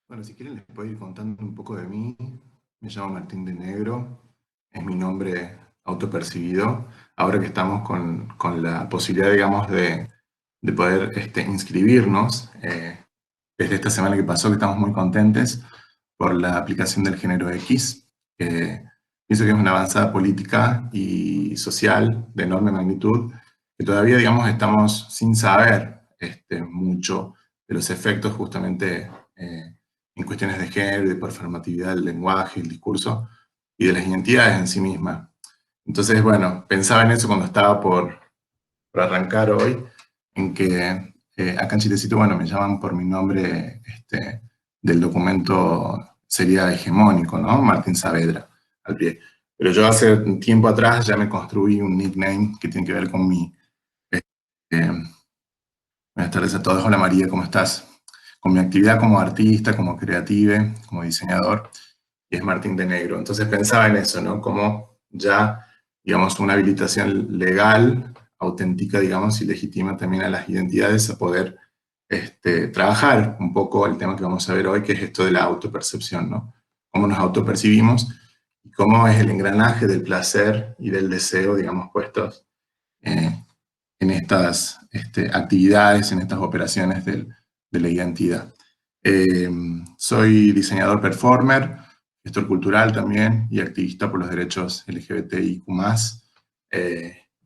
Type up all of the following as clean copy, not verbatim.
Bueno, si quieren les puedo ir contando un poco de mí. Me llamo Martín de Negro, es mi nombre autopercibido. Ahora que estamos con la posibilidad, digamos, de poder inscribirnos, desde esta semana que pasó, que estamos muy contentes por la aplicación del género X, que pienso que es una avanzada política y social de enorme magnitud, que todavía, digamos, estamos sin saber mucho de los efectos justamente en cuestiones de género y de performatividad del lenguaje, el discurso y de las identidades en sí mismas. Entonces, bueno, pensaba en eso cuando estaba por arrancar hoy, en que acá en Chilecito, bueno, me llaman por mi nombre del documento, sería hegemónico, ¿no? Martín Saavedra, al pie. Pero yo hace un tiempo atrás ya me construí un nickname que tiene que ver con mi... Eh, buenas tardes a todos. Hola María, ¿cómo estás? Con mi actividad como artista, como creative, como diseñador, y es Martín de Negro. Entonces pensaba en eso, ¿no? Como ya, digamos, una habilitación legal, auténtica, digamos, y legítima también a las identidades a poder trabajar un poco el tema que vamos a ver hoy, que es esto de la autopercepción, ¿no? Cómo nos autopercibimos y cómo es el engranaje del placer y del deseo, digamos, puestos en estas actividades, en estas operaciones de la identidad. Soy diseñador performer, gestor cultural también y activista por los derechos LGBTIQ+,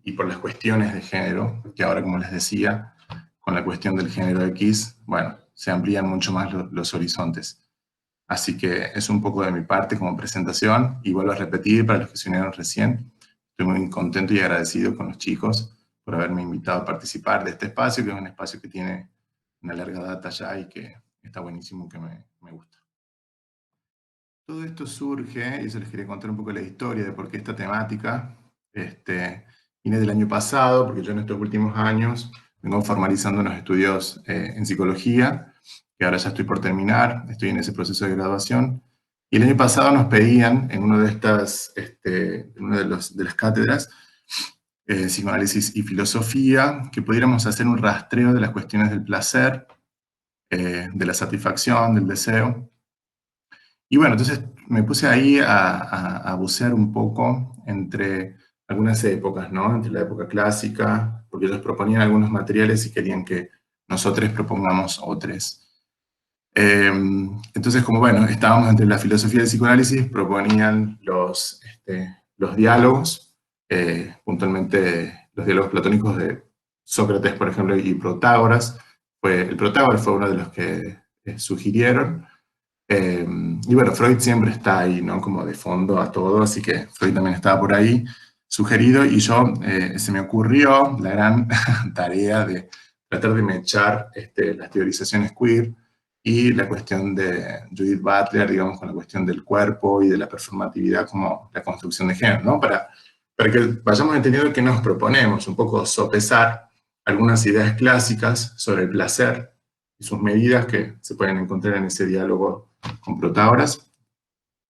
y por las cuestiones de género, que ahora, como les decía, con la cuestión del género X, bueno, se amplían mucho más los horizontes. Así que es un poco de mi parte como presentación, y vuelvo a repetir para los que se unieron recién, estoy muy contento y agradecido con los chicos por haberme invitado a participar de este espacio, que es un espacio que tiene una larga data ya y que está buenísimo, que me gusta. Todo esto surge, y eso les quería contar un poco la historia de por qué esta temática viene del año pasado, porque yo en estos últimos años vengo formalizando unos estudios en psicología, que ahora ya estoy por terminar, estoy en ese proceso de graduación, y el año pasado nos pedían en una de las cátedras, psicoanálisis y filosofía, que pudiéramos hacer un rastreo de las cuestiones del placer, de la satisfacción, del deseo. Y bueno, entonces me puse ahí a bucear un poco entre algunas épocas, ¿no? Entre la época clásica, porque ellos proponían algunos materiales y querían que nosotros propongamos otros. Entonces, como bueno, estábamos entre la filosofía del psicoanálisis, proponían los diálogos, puntualmente los diálogos platónicos de Sócrates, por ejemplo, y Protágoras. El Protágoras fue uno de los que sugirieron. Y bueno, Freud siempre está ahí, ¿no? Como de fondo a todo, así que Freud también estaba por ahí sugerido, y yo se me ocurrió la gran tarea de tratar de mechar las teorizaciones queer y la cuestión de Judith Butler, digamos, con la cuestión del cuerpo y de la performatividad como la construcción de género, ¿no? Para que vayamos entendiendo qué nos proponemos, un poco sopesar algunas ideas clásicas sobre el placer y sus medidas que se pueden encontrar en ese diálogo con Protágoras,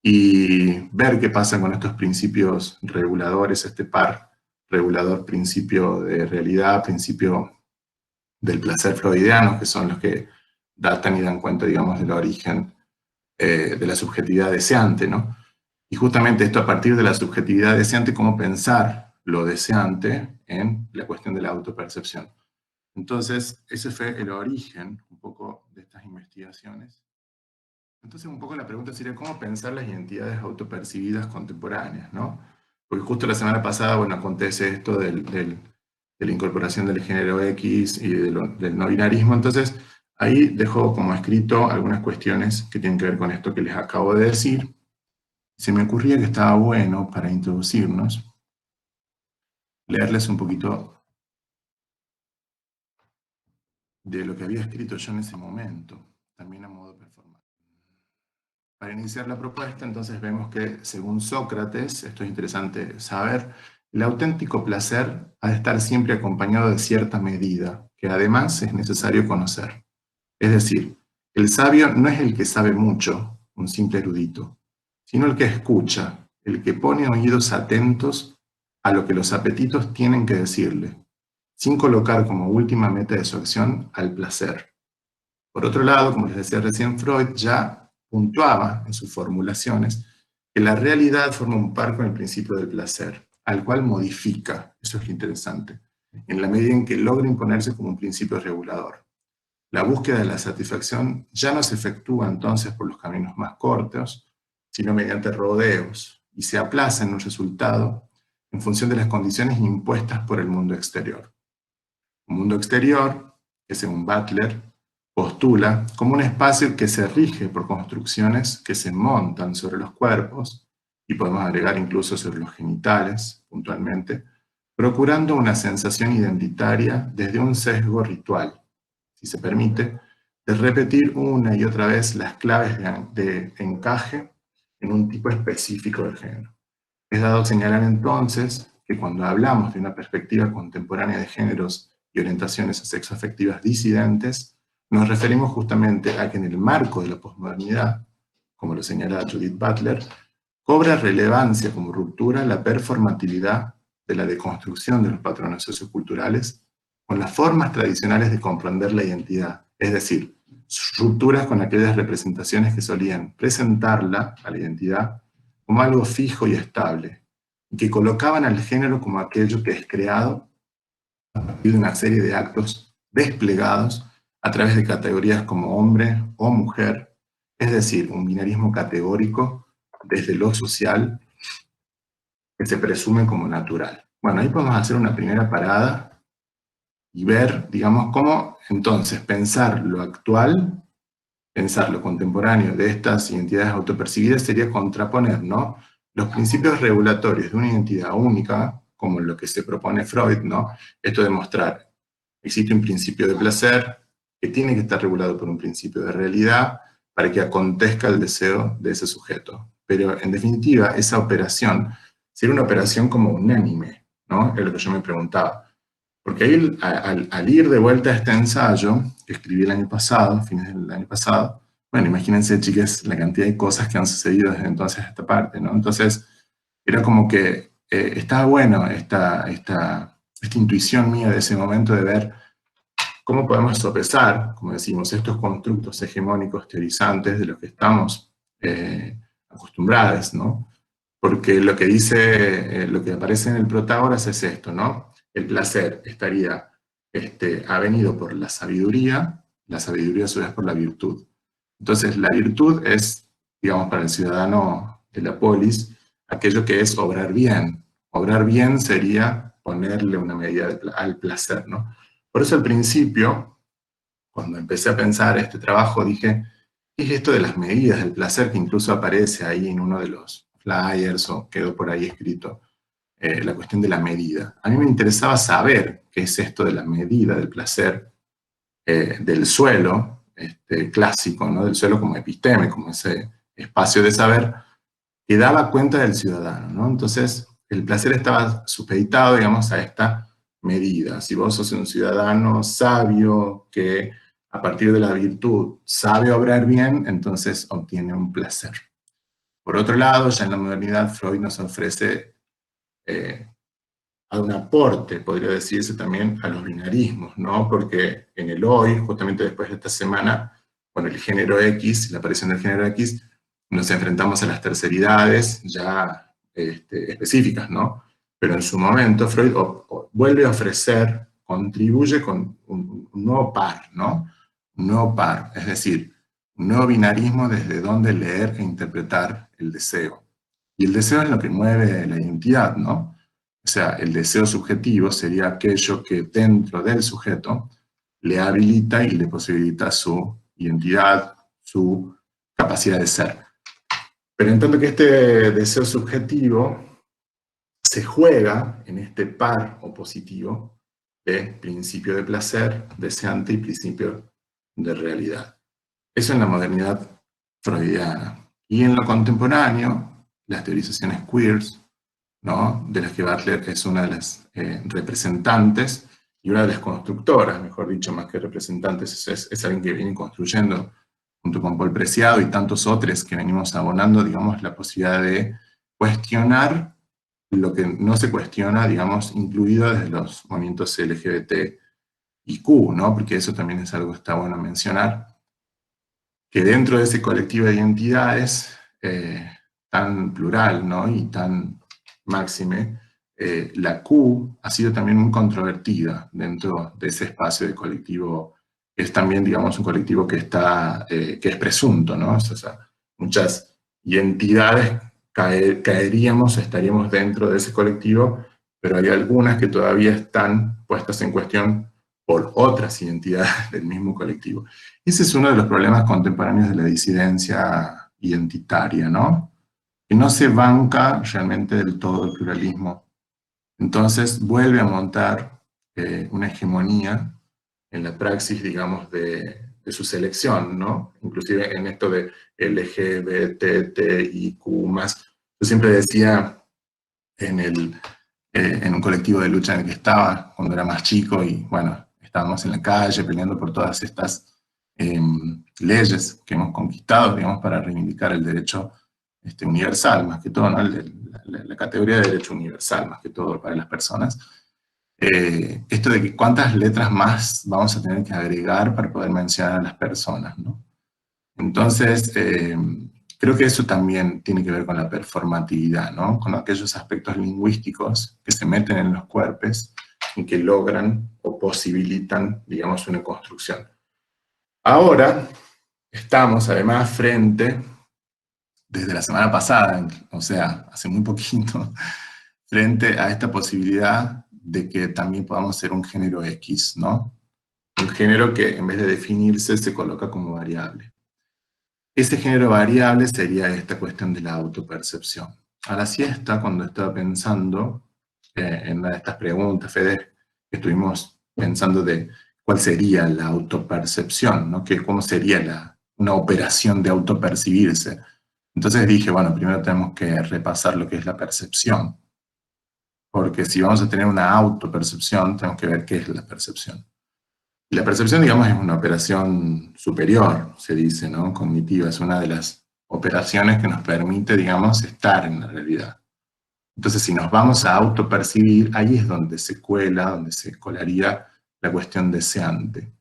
y ver qué pasa con estos principios reguladores, este par regulador, principio de realidad, principio del placer freudiano, que son los que datan y dan cuenta, digamos, del origen de la subjetividad deseante, ¿no? Y justamente esto, a partir de la subjetividad deseante, cómo pensar lo deseante en la cuestión de la autopercepción. Entonces, ese fue el origen un poco de estas investigaciones. Entonces, un poco la pregunta sería cómo pensar las identidades autopercibidas contemporáneas, ¿no? Porque justo la semana pasada, bueno, acontece esto de la incorporación del género X y del no binarismo. Entonces, ahí dejo como escrito algunas cuestiones que tienen que ver con esto que les acabo de decir. Se me ocurría que estaba bueno, para introducirnos, leerles un poquito de lo que había escrito yo en ese momento, también a modo performativo. Para iniciar la propuesta, entonces vemos que, según Sócrates, esto es interesante saber, el auténtico placer ha de estar siempre acompañado de cierta medida, que además es necesario conocer. Es decir, el sabio no es el que sabe mucho, un simple erudito, sino el que escucha, el que pone oídos atentos a lo que los apetitos tienen que decirle, sin colocar como última meta de su acción al placer. Por otro lado, como les decía recién, Freud ya puntuaba en sus formulaciones que la realidad forma un par con el principio del placer, al cual modifica, eso es lo interesante, en la medida en que logra imponerse como un principio regulador. La búsqueda de la satisfacción ya no se efectúa entonces por los caminos más cortos, sino mediante rodeos, y se aplaza en un resultado en función de las condiciones impuestas por el mundo exterior. Un mundo exterior que, según Butler, postula como un espacio que se rige por construcciones que se montan sobre los cuerpos, y podemos agregar incluso sobre los genitales, puntualmente, procurando una sensación identitaria desde un sesgo ritual, si se permite, de repetir una y otra vez las claves de encaje en un tipo específico de género. Es dado señalar entonces que cuando hablamos de una perspectiva contemporánea de géneros y orientaciones sexoafectivas disidentes, nos referimos justamente a que en el marco de la posmodernidad, como lo señala Judith Butler, cobra relevancia como ruptura la performatividad de la deconstrucción de los patrones socioculturales con las formas tradicionales de comprender la identidad, es decir, rupturas con aquellas representaciones que solían presentarla, a la identidad, como algo fijo y estable, y que colocaban al género como aquello que es creado a partir de una serie de actos desplegados a través de categorías como hombre o mujer, es decir, un binarismo categórico desde lo social que se presume como natural. Bueno, ahí podemos hacer una primera parada y ver, digamos, cómo entonces pensar lo actual, pensar lo contemporáneo de estas identidades autopercibidas sería contraponer, ¿no?, los principios regulatorios de una identidad única, como lo que se propone Freud, ¿no?, esto de mostrar, existe un principio de placer que tiene que estar regulado por un principio de realidad para que acontezca el deseo de ese sujeto. Pero en definitiva, esa operación sería una operación como unánime, ¿no?, es lo que yo me preguntaba. Porque ahí, al ir de vuelta a este ensayo, que escribí el año pasado, fines del año pasado, bueno, imagínense, chicas, la cantidad de cosas que han sucedido desde entonces a esta parte, ¿no? Entonces, era como que estaba bueno esta intuición mía de ese momento de ver cómo podemos sopesar, como decimos, estos constructos hegemónicos teorizantes de los que estamos acostumbrados, ¿no? Porque lo que dice, lo que aparece en el Protágoras es esto, ¿no? El placer estaría avenido por la sabiduría a su vez por la virtud. Entonces, la virtud es, digamos, para el ciudadano de la polis, aquello que es obrar bien. Obrar bien sería ponerle una medida al placer, ¿no? Por eso al principio, cuando empecé a pensar este trabajo, dije, ¿qué es esto de las medidas del placer que incluso aparece ahí en uno de los flyers o quedó por ahí escrito? La cuestión de la medida. A mí me interesaba saber qué es esto de la medida del placer del suelo clásico, ¿no?, del suelo como episteme, como ese espacio de saber que daba cuenta del ciudadano, ¿no? Entonces, el placer estaba supeditado, digamos, a esta medida. Si vos sos un ciudadano sabio que a partir de la virtud sabe obrar bien, entonces obtiene un placer. Por otro lado, ya en la modernidad, Freud nos ofrece a un aporte, podría decirse, también a los binarismos, ¿no? Porque en el hoy, justamente después de esta semana, con el género X, la aparición del género X, nos enfrentamos a las terceridades ya específicas, ¿no? Pero en su momento Freud vuelve a ofrecer, contribuye con un nuevo par, ¿no? Un nuevo par, es decir, un nuevo binarismo desde donde leer e interpretar el deseo. Y el deseo es lo que mueve la identidad, ¿no? O sea, el deseo subjetivo sería aquello que dentro del sujeto le habilita y le posibilita su identidad, su capacidad de ser. Pero en tanto que este deseo subjetivo se juega en este par opositivo de principio de placer deseante y principio de realidad. Eso en la modernidad freudiana. Y en lo contemporáneo, las teorizaciones queers, ¿no?, de las que Butler es una de las representantes y una de las constructoras, mejor dicho, más que representantes, es alguien que viene construyendo junto con Paul Preciado y tantos otros que venimos abonando, digamos, la posibilidad de cuestionar lo que no se cuestiona, digamos, incluido desde los movimientos LGBT y Q, ¿no?, porque eso también es algo que está bueno mencionar, que dentro de ese colectivo de identidades tan plural, ¿no? Y tan máxime, la Q ha sido también muy controvertida dentro de ese espacio de colectivo. Es también, digamos, un colectivo que que es presunto, ¿no? O sea, muchas identidades caeríamos, estaríamos dentro de ese colectivo, pero hay algunas que todavía están puestas en cuestión por otras identidades del mismo colectivo. Ese es uno de los problemas contemporáneos de la disidencia identitaria, ¿no? Que no se banca realmente del todo el pluralismo. Entonces vuelve a montar una hegemonía en la praxis, digamos, de su selección, ¿no? Inclusive en esto de LGBTIQ+. Yo siempre decía en un colectivo de lucha en el que estaba cuando era más chico y, bueno, estábamos en la calle peleando por todas estas leyes que hemos conquistado, digamos, para reivindicar el derecho universal, más que todo, ¿no? La categoría de derecho universal, más que todo para las personas. Esto de que cuántas letras más vamos a tener que agregar para poder mencionar a las personas, ¿no? Entonces, creo que eso también tiene que ver con la performatividad, ¿no? Con aquellos aspectos lingüísticos que se meten en los cuerpos y que logran o posibilitan, digamos, una construcción. Ahora estamos además frente, desde la semana pasada, o sea, hace muy poquito, frente a esta posibilidad de que también podamos ser un género X, ¿no? Un género que en vez de definirse se coloca como variable. Ese género variable sería esta cuestión de la autopercepción. A la siesta, cuando estaba pensando en una de estas preguntas, Fede, estuvimos pensando de cuál sería la autopercepción, ¿no? ¿Cómo sería una operación de autopercibirse? Entonces dije, bueno, primero tenemos que repasar lo que es la percepción, porque si vamos a tener una autopercepción, tenemos que ver qué es la percepción. Y la percepción, digamos, es una operación superior, se dice, ¿no? Cognitiva, es una de las operaciones que nos permite, digamos, estar en la realidad. Entonces, si nos vamos a autopercibir, ahí es donde se cuela, donde se colaría la cuestión deseante.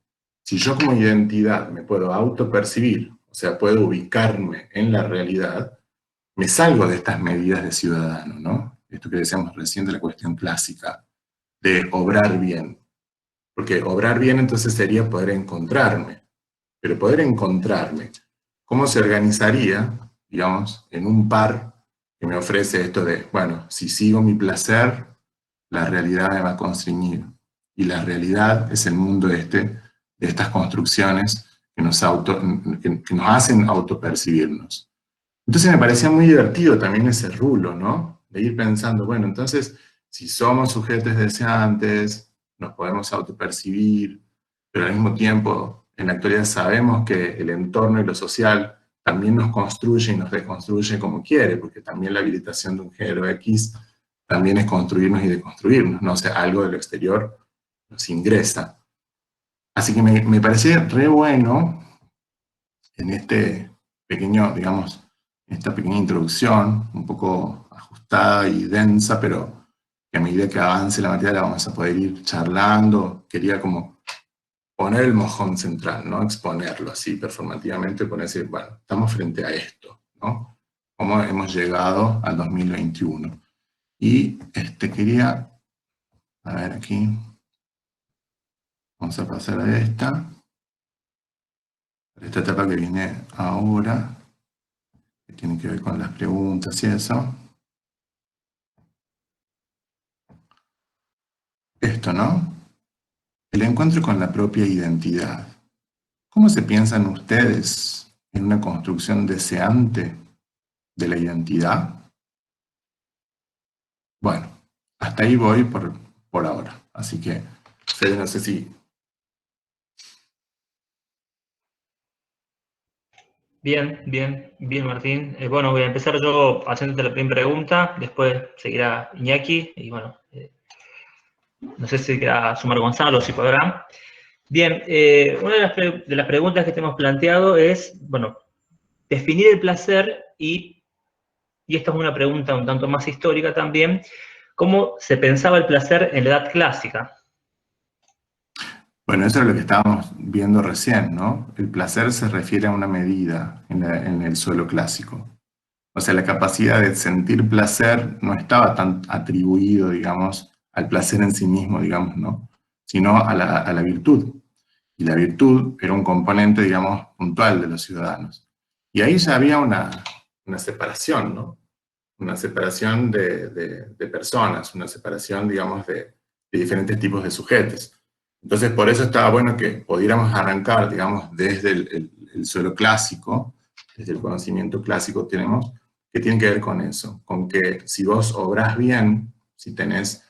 Si yo como identidad me puedo autopercibir, o sea, puedo ubicarme en la realidad, me salgo de estas medidas de ciudadano, ¿no? Esto que decíamos recién de la cuestión clásica, de obrar bien. Porque obrar bien entonces sería poder encontrarme. Pero poder encontrarme, ¿cómo se organizaría, digamos, en un par que me ofrece esto de, bueno, si sigo mi placer, la realidad me va a constreñir? Y la realidad es el mundo de estas construcciones que que nos hacen autopercibirnos. Entonces me parecía muy divertido también ese rulo, ¿no? De ir pensando, bueno, entonces, si somos sujetos deseantes, nos podemos autopercibir, pero al mismo tiempo, en la actualidad sabemos que el entorno y lo social también nos construye y nos deconstruye como quiere, porque también la habilitación de un género X también es construirnos y deconstruirnos, ¿no? O sea, algo de lo exterior nos ingresa. Así que me parecía re bueno en este pequeño, digamos, esta pequeña introducción, un poco ajustada y densa, pero que a medida que avance la materia la vamos a poder ir charlando. Quería como poner el mojón central, ¿no? Exponerlo así performativamente, ponerse, bueno, estamos frente a esto, ¿no? Cómo hemos llegado al 2021. Y quería, a ver aquí, vamos a pasar a esta etapa que viene ahora, que tiene que ver con las preguntas y eso. Esto, ¿no? El encuentro con la propia identidad. ¿Cómo se piensan ustedes en una construcción deseante de la identidad? Bueno, hasta ahí voy por ahora. Así que, Fede, no sé si... Bien, bien, bien, Martín. Bueno, voy a empezar yo haciéndote la primera pregunta, después seguirá Iñaki, y bueno, no sé si querrá sumar Gonzalo, si podrá. Bien, una de las preguntas que te hemos planteado es, bueno, definir el placer y esta es una pregunta un tanto más histórica también, ¿cómo se pensaba el placer en la edad clásica? Bueno, eso es lo que estábamos viendo recién, ¿no? El placer se refiere a una medida en el suelo clásico. O sea, la capacidad de sentir placer no estaba tan atribuido, digamos, al placer en sí mismo, digamos, ¿no? Sino a la virtud. Y la virtud era un componente, digamos, puntual de los ciudadanos. Y ahí ya había una separación, ¿no? Una separación de personas, una separación, digamos, de diferentes tipos de sujetos. Entonces, por eso estaba bueno que pudiéramos arrancar, digamos, desde el suelo clásico, desde el conocimiento clásico tenemos, que tiene que ver con eso, con que si vos obrás bien, si tenés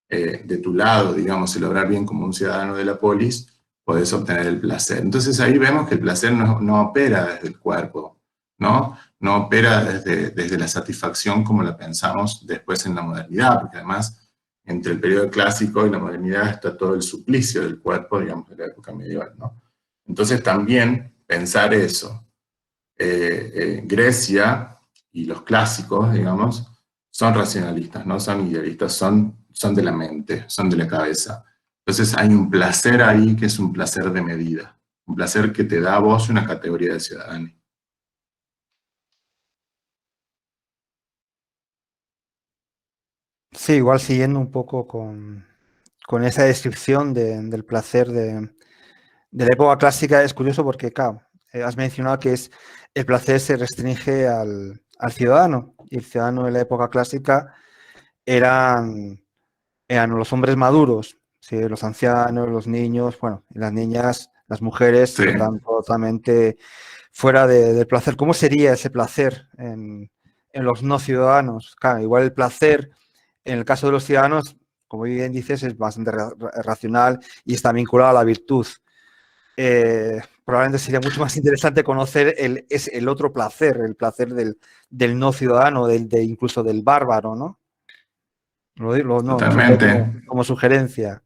de tu lado, digamos, el obrar bien como un ciudadano de la polis, podés obtener el placer. Entonces ahí vemos que el placer no opera desde el cuerpo, ¿no? No opera desde la satisfacción como la pensamos después en la modernidad, porque además entre el periodo clásico y la modernidad está todo el suplicio del cuerpo, digamos, de la época medieval, ¿no? Entonces también pensar eso. Grecia y los clásicos, digamos, son racionalistas, no son idealistas, son de la mente, son de la cabeza. Entonces hay un placer ahí que es un placer de medida, un placer que te da a vos una categoría de ciudadanía. Sí, igual siguiendo un poco con esa descripción del placer de la época clásica, es curioso porque, claro, has mencionado que el placer se restringe al ciudadano, y el ciudadano en la época clásica eran, eran los hombres maduros, ¿sí? Los ancianos, los niños, bueno, y las niñas, las mujeres, Sí. están totalmente fuera del placer. ¿Cómo sería ese placer en los no ciudadanos? Claro, igual el placer en el caso de los ciudadanos, como bien dices, es bastante racional y está vinculado a la virtud. Probablemente sería mucho más interesante conocer el otro placer, el placer del no ciudadano, incluso del bárbaro, ¿no? No, solo Totalmente, como sugerencia.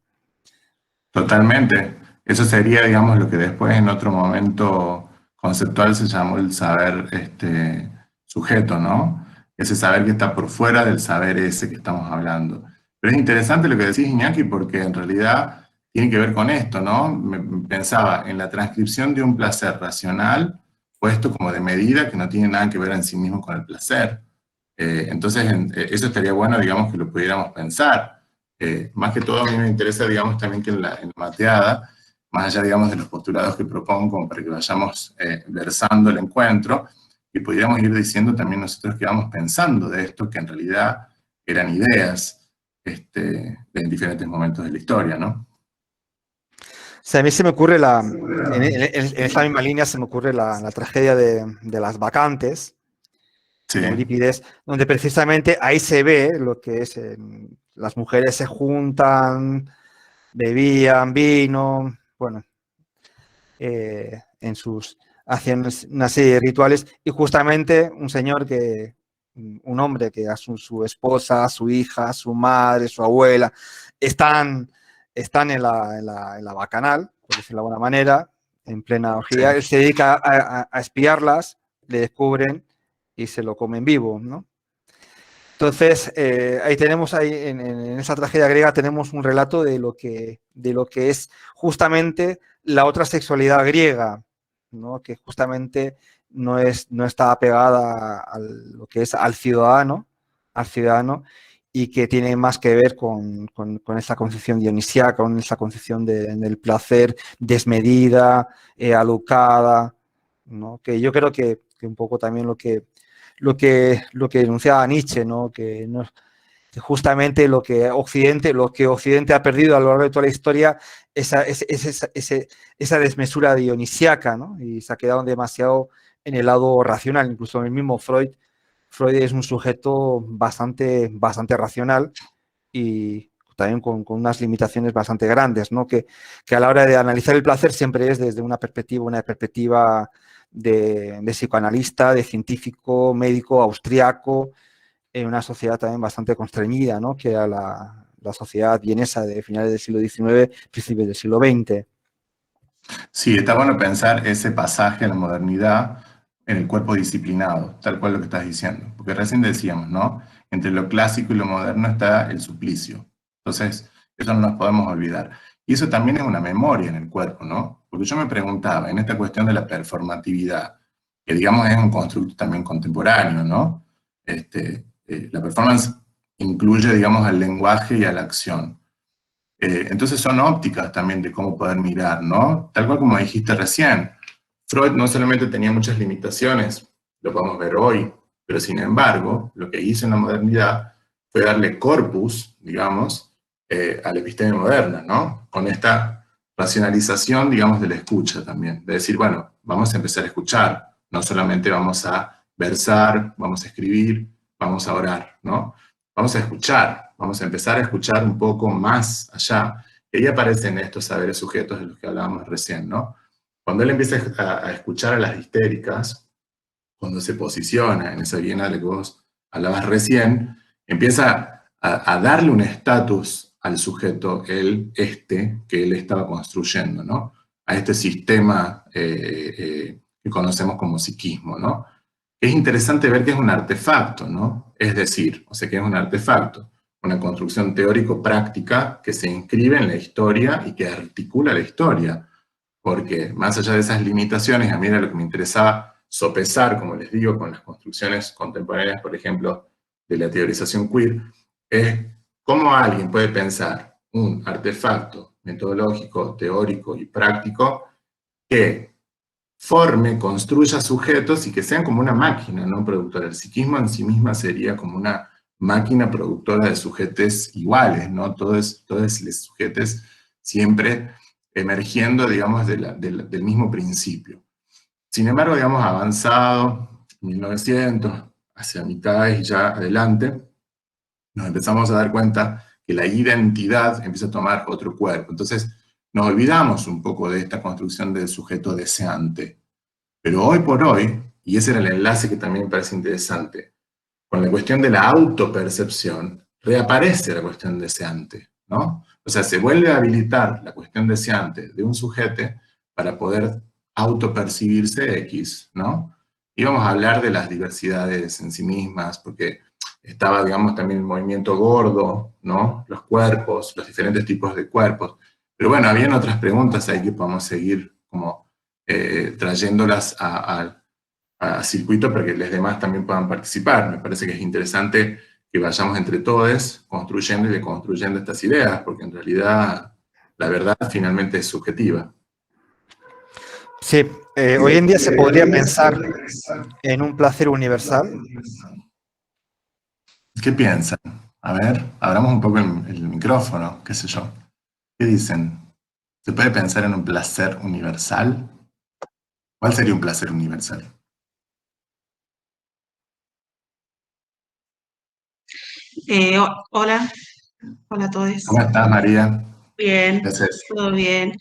totalmente. Eso sería, digamos, lo que después en otro momento conceptual se llamó el saber sujeto, ¿no? Ese saber que está por fuera del saber ese que estamos hablando. Pero es interesante lo que decís, Iñaki, porque en realidad tiene que ver con esto, ¿no? Pensaba en la transcripción de un placer racional puesto como de medida que no tiene nada que ver en sí mismo con el placer. Entonces, eso estaría bueno, digamos, que lo pudiéramos pensar. Más que todo, a mí me interesa, digamos, también que en la mateada, más allá, digamos, de los postulados que propongo, como para que vayamos versando el encuentro, y pudiéramos ir diciendo también nosotros que vamos pensando de esto, que en realidad eran ideas en diferentes momentos de la historia, ¿no? O sea, a mí se me ocurre en esa misma línea se me ocurre la tragedia de las vacantes Sí, de Eurípides, donde precisamente ahí se ve lo que es las mujeres se juntan, bebían vino, bueno, hacían una serie de rituales y justamente un hombre que a su esposa, a su hija, a su madre, su abuela, están en la bacanal, por decirlo de alguna manera, en plena sí, orgía, él se dedica a espiarlas, le descubren y se lo comen vivo, ¿no? Entonces, ahí tenemos, en esa tragedia griega, tenemos un relato de lo que es justamente la otra sexualidad griega, ¿no? Que justamente no está apegada a lo que es al ciudadano, y que tiene más que ver con esa concepción dionisíaca, con esa concepción del placer desmedida, alocada, ¿no? Que yo creo que un poco también lo que denunciaba Nietzsche, ¿no? Justamente lo que Occidente ha perdido a lo largo de toda la historia, esa desmesura dionisíaca, ¿no? Y se ha quedado demasiado en el lado racional. Incluso el mismo Freud es un sujeto bastante racional y también con unas limitaciones bastante grandes, ¿no? Que a la hora de analizar el placer siempre es desde una perspectiva de psicoanalista, de científico, médico, austriaco, en una sociedad también bastante constreñida, ¿no? Que era la sociedad vienesa de finales del siglo XIX, principios del siglo XX. sí, está bueno pensar ese pasaje a la modernidad en el cuerpo disciplinado, tal cual lo que estás diciendo. Porque recién decíamos, ¿no? Entre lo clásico y lo moderno está el suplicio. Entonces, Eso no nos podemos olvidar. Y eso también es una memoria en el cuerpo, ¿no? Porque yo me preguntaba, en esta cuestión de la performatividad, que digamos es un constructo también contemporáneo, ¿no? La performance incluye, digamos, al lenguaje y a la acción. Entonces son ópticas también de cómo poder mirar, ¿no? Tal cual como dijiste recién, Freud no solamente tenía muchas limitaciones, lo podemos ver hoy, pero sin embargo, lo que hizo en la modernidad fue darle corpus, digamos, a la epistemia moderna, ¿no? Con esta racionalización, digamos, de la escucha también, de decir, bueno, vamos a empezar a escuchar, no solamente vamos a versar, vamos a escribir, vamos a orar, ¿no? Vamos a escuchar, vamos a empezar a escuchar un poco más allá. Y ahí aparecen estos saberes sujetos de los que hablábamos recién, ¿no? Cuando él empieza a escuchar a las histéricas, cuando se posiciona en esa Viena de la que vos hablabas recién, empieza a darle un estatus al sujeto, que él estaba construyendo, ¿no? A este sistema que conocemos como psiquismo, ¿no? Es interesante ver que es un artefacto, ¿no? Es decir, o sea, que es un artefacto, una construcción teórico-práctica que se inscribe en la historia y que articula la historia. Porque más allá de esas limitaciones, a mí era lo que me interesaba sopesar, como les digo, con las construcciones contemporáneas, por ejemplo, de la teorización queer, es cómo alguien puede pensar un artefacto metodológico, teórico y práctico que forme, construya sujetos y que sean como una máquina, ¿no? Productora. El psiquismo en sí misma sería como una máquina productora de sujetes iguales, ¿no? Todos los sujetes siempre emergiendo, digamos, del mismo principio. Sin embargo, digamos, avanzado, 1900, hacia mitades y ya adelante, nos empezamos a dar cuenta que la identidad empieza a tomar otro cuerpo. Entonces, nos olvidamos un poco de esta construcción del sujeto deseante. Pero hoy por hoy, y ese era el enlace que también me parece interesante, con la cuestión de la autopercepción, reaparece la cuestión deseante, ¿no? O sea, se vuelve a habilitar la cuestión deseante de un sujeto para poder autopercibirse X, ¿no? Íbamos a hablar de las diversidades en sí mismas, porque estaba, digamos, también el movimiento gordo, ¿no? Los cuerpos, los diferentes tipos de cuerpos. Pero bueno, habían otras preguntas ahí que podemos seguir como trayéndolas a circuito para que los demás también puedan participar. Me parece que es interesante que vayamos entre todos construyendo y deconstruyendo estas ideas, porque en realidad la verdad finalmente es subjetiva. Sí, hoy en día se podría pensar en un placer universal. ¿Qué piensan? A ver, abramos un poco el micrófono, qué sé yo. ¿Qué dicen? ¿Se puede pensar en un placer universal? ¿Cuál sería un placer universal? Hola, hola a todos. ¿Cómo estás, María? Bien, ¿Qué haces? todo bien.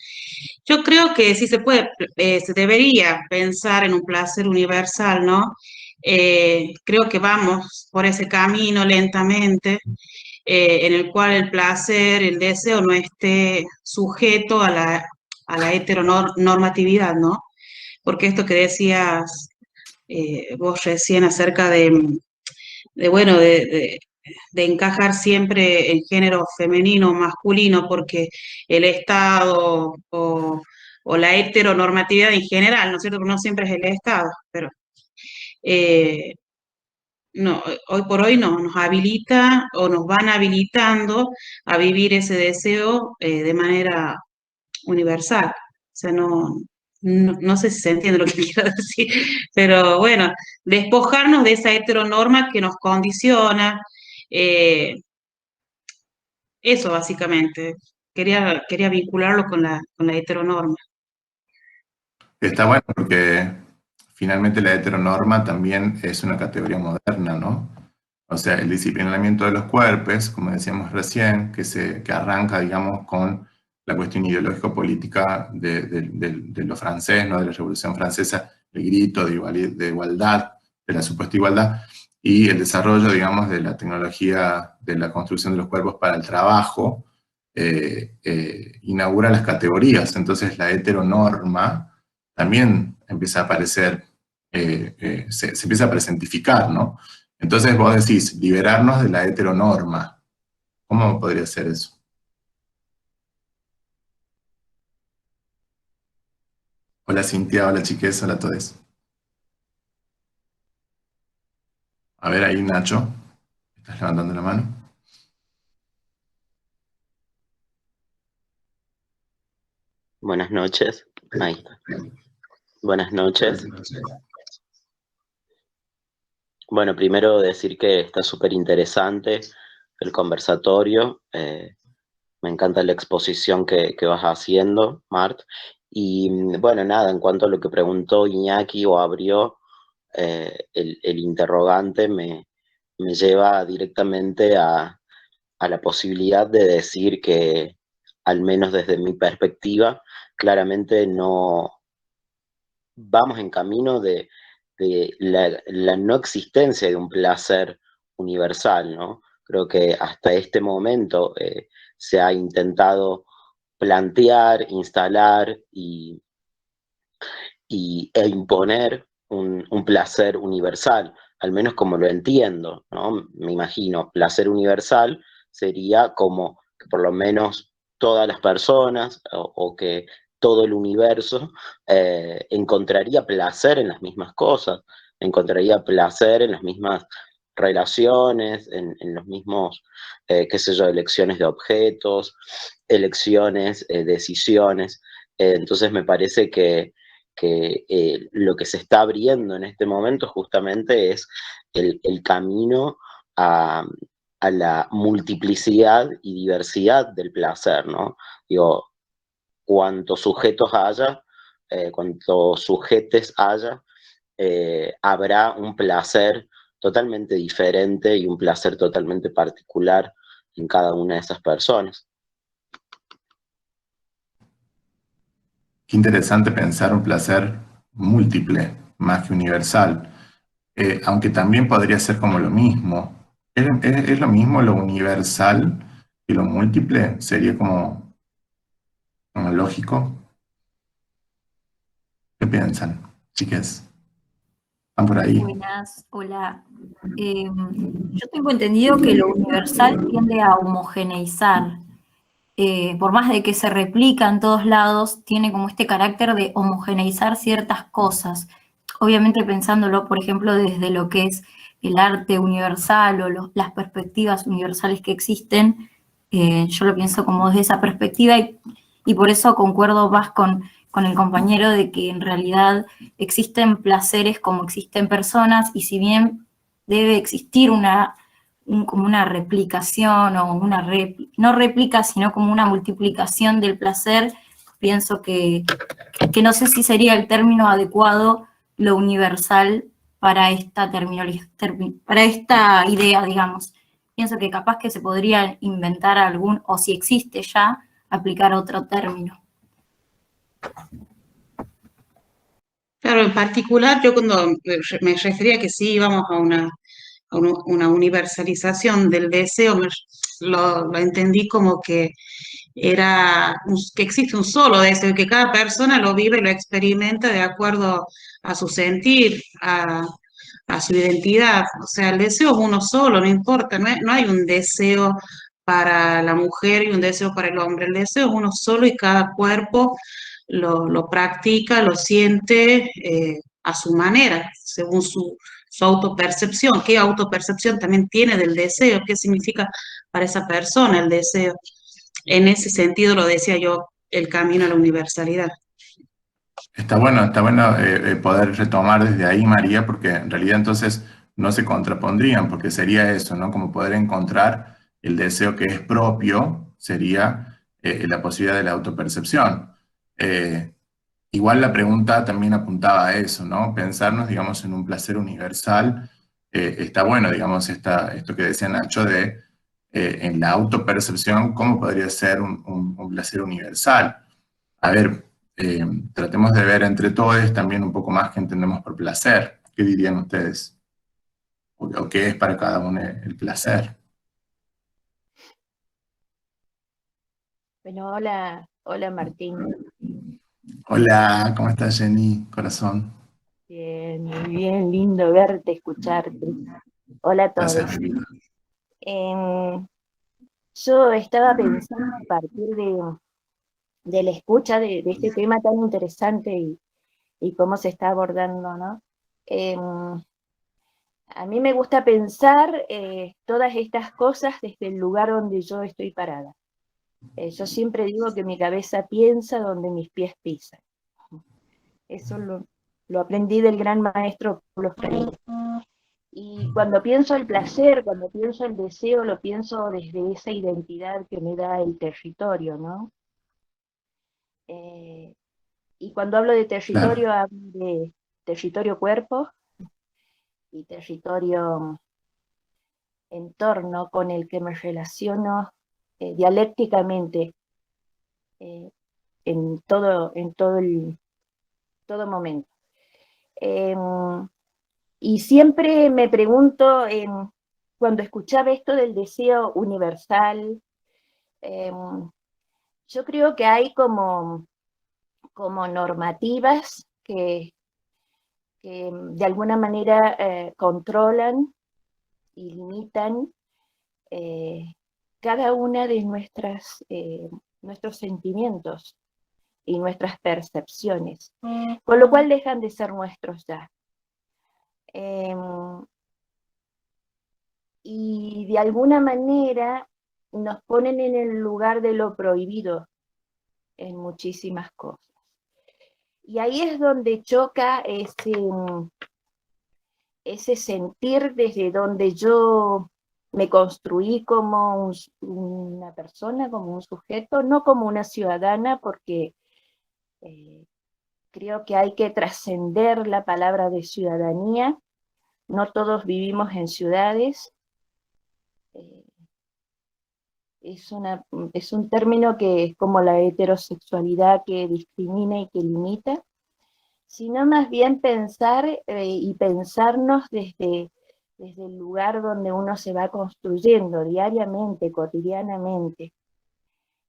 Yo creo que sí se puede, se debería pensar en un placer universal, ¿no? Creo que vamos por ese camino lentamente, en el cual el placer, el deseo no esté sujeto a la heteronormatividad, ¿no? Porque esto que decías vos recién acerca bueno, de encajar siempre en género femenino o masculino, porque el Estado o la heteronormatividad en general, ¿no es cierto? Porque no siempre es el Estado, pero eh, no, hoy por hoy no, nos habilita o nos van habilitando a vivir ese deseo de manera universal. O sea, no sé si se entiende lo que quiero decir, pero bueno, despojarnos de esa heteronorma que nos condiciona, eh, eso básicamente. Quería vincularlo con la heteronorma. Está bueno porque finalmente la heteronorma también es una categoría moderna, ¿no? O sea, el disciplinamiento de los cuerpos, como decíamos recién, que arranca, digamos, con la cuestión ideológico-política de lo francés, ¿no? De la Revolución Francesa, el grito de igualdad, de la supuesta igualdad, y el desarrollo, digamos, de la tecnología de la construcción de los cuerpos para el trabajo, inaugura las categorías. Entonces la heteronorma también empieza a aparecer, se empieza a presentificar, ¿no? Entonces vos decís, liberarnos de la heteronorma. ¿Cómo podría ser eso? Hola Cintia, hola chiques, hola a todos. A ver ahí Nacho, estás levantando la mano. Buenas noches. Ahí está. Buenas noches. Bueno, primero decir que está súper interesante el conversatorio. Me encanta la exposición que vas haciendo, Mart. Y bueno, nada, en cuanto a lo que preguntó Iñaki o abrió, el interrogante me lleva directamente a la posibilidad de decir que, al menos desde mi perspectiva, claramente no vamos en camino de la no existencia de un placer universal, ¿no? Creo que hasta este momento se ha intentado plantear, instalar e imponer un placer universal, al menos como lo entiendo, ¿no? Me imagino, placer universal sería como que por lo menos todas las personas o que todo el universo encontraría placer en las mismas cosas, encontraría placer en las mismas relaciones, en los mismos, qué sé yo, elecciones de objetos, elecciones, decisiones. Entonces me parece que lo que se está abriendo en este momento justamente es el camino a, a la multiplicidad y diversidad del placer, ¿no? Digo, cuantos sujetos haya, cuantos sujetes haya, habrá un placer totalmente diferente y un placer totalmente particular en cada una de esas personas. Qué interesante pensar un placer múltiple, más que universal. Aunque también podría ser como lo mismo. ¿Es lo mismo lo universal que lo múltiple? Sería como lógico. ¿Qué piensan, chiques? ¿Están por ahí? Buenas, hola. Yo tengo entendido que lo universal tiende a homogeneizar. Por más de que se replica en todos lados, tiene como este carácter de homogeneizar ciertas cosas. Obviamente pensándolo, por ejemplo, desde lo que es el arte universal o las perspectivas universales que existen, yo lo pienso como desde esa perspectiva y por eso concuerdo más con el compañero de que en realidad existen placeres como existen personas y si bien debe existir como una replicación o no réplica, sino como una multiplicación del placer, pienso que no sé si sería el término adecuado lo universal para esta para esta idea, digamos. Pienso que capaz que se podría inventar algún, o si existe ya, aplicar otro término. Claro, en particular yo cuando me refería que sí íbamos a una universalización del deseo, lo entendí como que que existe un solo deseo, que cada persona lo vive y lo experimenta de acuerdo a su sentir, a su identidad. O sea, el deseo es uno solo, no importa, no hay un deseo para la mujer y un deseo para el hombre. El deseo es uno solo y cada cuerpo lo practica, lo siente a su manera, según su autopercepción. ¿Qué autopercepción también tiene del deseo? ¿Qué significa para esa persona el deseo? En ese sentido lo decía yo, el camino a la universalidad. Está bueno poder retomar desde ahí, María, porque en realidad entonces no se contrapondrían, porque sería eso, ¿no? Como poder encontrar el deseo que es propio, sería la posibilidad de la autopercepción. Eh, Igual la pregunta también apuntaba a eso, ¿no? Pensarnos, digamos, en un placer universal. Está bueno, digamos, esto que decía Nacho de en la autopercepción, ¿cómo podría ser un placer universal? A ver, tratemos de ver entre todos también un poco más que entendemos por placer. ¿Qué dirían ustedes? ¿O qué es para cada uno el placer? Bueno, hola Martín. Hola, ¿cómo estás, Jenny? Corazón. Bien, muy bien, lindo verte, escucharte. Hola a todos. Gracias, mi vida. Yo estaba pensando a partir de la escucha de este tema tan interesante y cómo se está abordando, ¿no? A mí me gusta pensar todas estas cosas desde el lugar donde yo estoy parada. Yo siempre digo que mi cabeza piensa donde mis pies pisan. Eso lo aprendí del gran maestro Paulo Freire. Y cuando pienso el placer, cuando pienso el deseo, lo pienso desde esa identidad que me da el territorio, ¿no? Y cuando hablo de territorio, hablo de territorio cuerpo y territorio entorno con el que me relaciono dialécticamente en todo momento. Y siempre me pregunto, cuando escuchaba esto del deseo universal, yo creo que hay como normativas que de alguna manera controlan y limitan cada una de nuestros sentimientos y nuestras percepciones, con lo cual dejan de ser nuestros ya. Y de alguna manera nos ponen en el lugar de lo prohibido en muchísimas cosas. Y ahí es donde choca ese sentir desde donde yo me construí como una persona, como un sujeto, no como una ciudadana, porque creo que hay que trascender la palabra de ciudadanía. No todos vivimos en ciudades. Es un término que es como la heterosexualidad, que discrimina y que limita, sino más bien pensar y pensarnos desde el lugar donde uno se va construyendo diariamente, cotidianamente.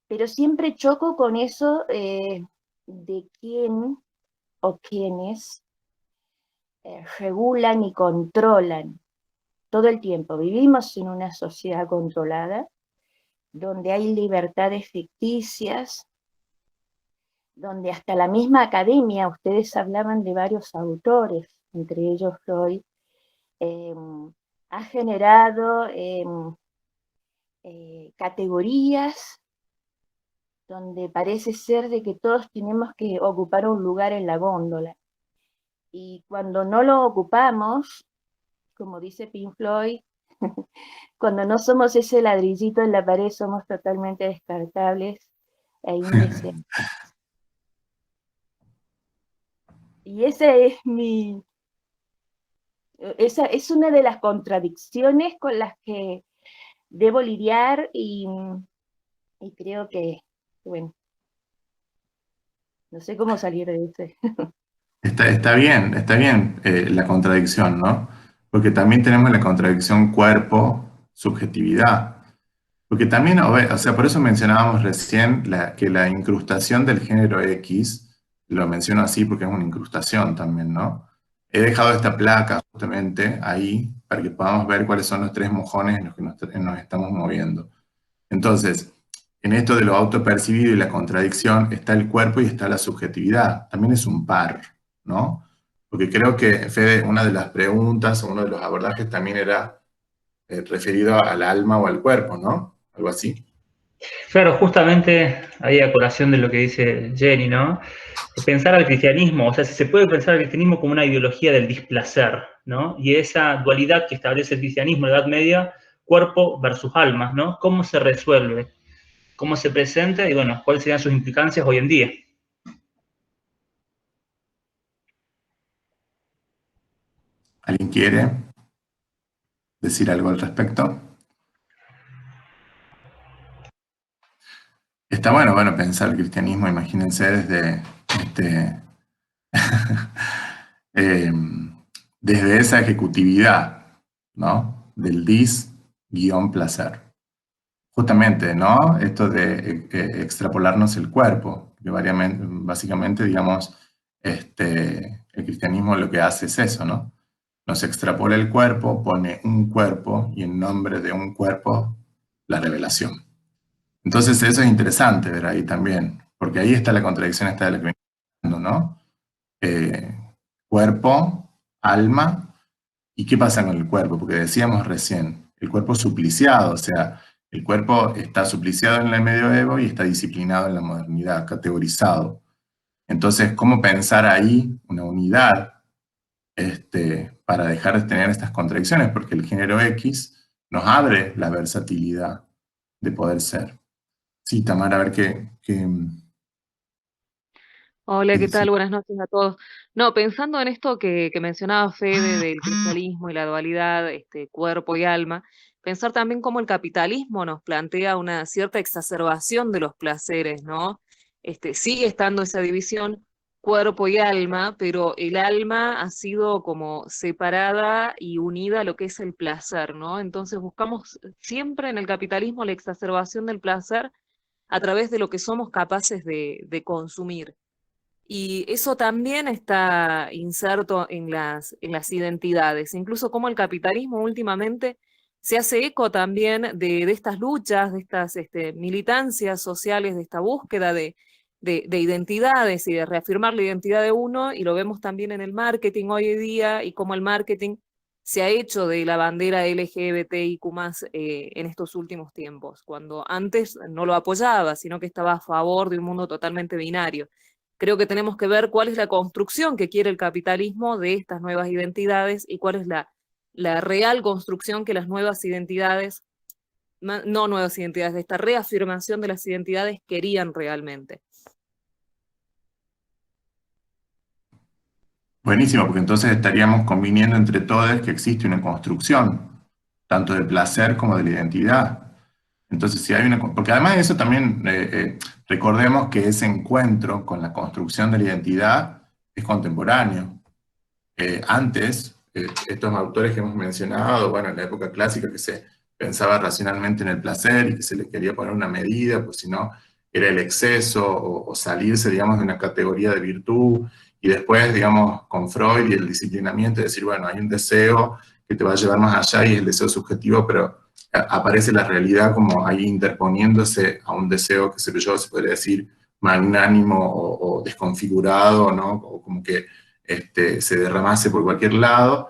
Pero siempre choco con eso de quién o quiénes regulan y controlan todo el tiempo. Vivimos en una sociedad controlada, donde hay libertades ficticias, donde hasta la misma academia, ustedes hablaban de varios autores, entre ellos Freud, ha generado categorías donde parece ser de que todos tenemos que ocupar un lugar en la góndola. Y cuando no lo ocupamos, como dice Pink Floyd, cuando no somos ese ladrillito en la pared, somos totalmente descartables e indeseables. Y esa es una de las contradicciones con las que debo lidiar y creo que, bueno, no sé cómo salir de ese. Está bien la contradicción, ¿no? Porque también tenemos la contradicción cuerpo-subjetividad. Porque también, o sea, por eso mencionábamos recién que la incrustación del género X, lo menciono así porque es una incrustación también, ¿no? He dejado esta placa justamente ahí para que podamos ver cuáles son los tres mojones en los que nos estamos moviendo. Entonces, en esto de lo autopercibido y la contradicción está el cuerpo y está la subjetividad. También es un par, ¿no? Porque creo que, Fede, una de las preguntas o uno de los abordajes también era referido al alma o al cuerpo, ¿no? Algo así. Claro, justamente ahí a colación de lo que dice Jenny, ¿no? Pensar al cristianismo, o sea, si se puede pensar al cristianismo como una ideología del displacer, ¿no? Y esa dualidad que establece el cristianismo en la Edad Media, cuerpo versus alma, ¿no? ¿Cómo se resuelve? ¿Cómo se presenta? Y bueno, ¿cuáles serían sus implicancias hoy en día? ¿Alguien quiere decir algo al respecto? Está bueno pensar el cristianismo, imagínense desde desde esa ejecutividad, ¿no? Del dis-placer. Justamente, ¿no? Esto de extrapolarnos el cuerpo, que básicamente, digamos, el cristianismo lo que hace es eso, ¿no? Nos extrapola el cuerpo, pone un cuerpo y en nombre de un cuerpo la revelación. Entonces eso es interesante ver ahí también, porque ahí está la contradicción esta de la que venimos hablando, ¿no? cuerpo, alma, ¿y qué pasa con el cuerpo? Porque decíamos recién, el cuerpo supliciado, o sea, el cuerpo está supliciado en el medioevo y está disciplinado en la modernidad, categorizado. Entonces, ¿cómo pensar ahí una unidad para dejar de tener estas contradicciones? Porque el género X nos abre la versatilidad de poder ser. Sí, Tamara, a ver qué Hola, ¿qué decís. tal? Buenas noches a todos. No, pensando en esto que mencionaba Fede del cristianismo y la dualidad, cuerpo y alma, pensar también cómo el capitalismo nos plantea una cierta exacerbación de los placeres, ¿no? Sigue estando esa división cuerpo y alma, pero el alma ha sido como separada y unida a lo que es el placer, ¿no? Entonces buscamos siempre en el capitalismo la exacerbación del placer a través de lo que somos capaces de consumir. Y eso también está inserto en las identidades, incluso como el capitalismo últimamente se hace eco también de estas luchas, de estas militancias sociales, de esta búsqueda de identidades y de reafirmar la identidad de uno, y lo vemos también en el marketing hoy en día, y cómo el marketing se ha hecho de la bandera LGBTIQ+, en estos últimos tiempos, cuando antes no lo apoyaba, sino que estaba a favor de un mundo totalmente binario. Creo que tenemos que ver cuál es la construcción que quiere el capitalismo de estas nuevas identidades y cuál es la real construcción que las nuevas identidades, no nuevas identidades, de esta reafirmación de las identidades querían realmente. Buenísimo, porque entonces estaríamos conviniendo entre todos que existe una construcción, tanto del placer como de la identidad. Entonces, si hay una... Porque además de eso también recordemos que ese encuentro con la construcción de la identidad es contemporáneo. Antes, estos autores que hemos mencionado, bueno, en la época clásica que se pensaba racionalmente en el placer y que se le quería poner una medida, pues si no, era el exceso o salirse, digamos, de una categoría de virtud, y después, digamos, con Freud y el disciplinamiento, decir, bueno, hay un deseo que te va a llevar más allá y es el deseo subjetivo, pero aparece la realidad como ahí interponiéndose a un deseo que se podría decir magnánimo o desconfigurado, ¿no? O como que se derramase por cualquier lado,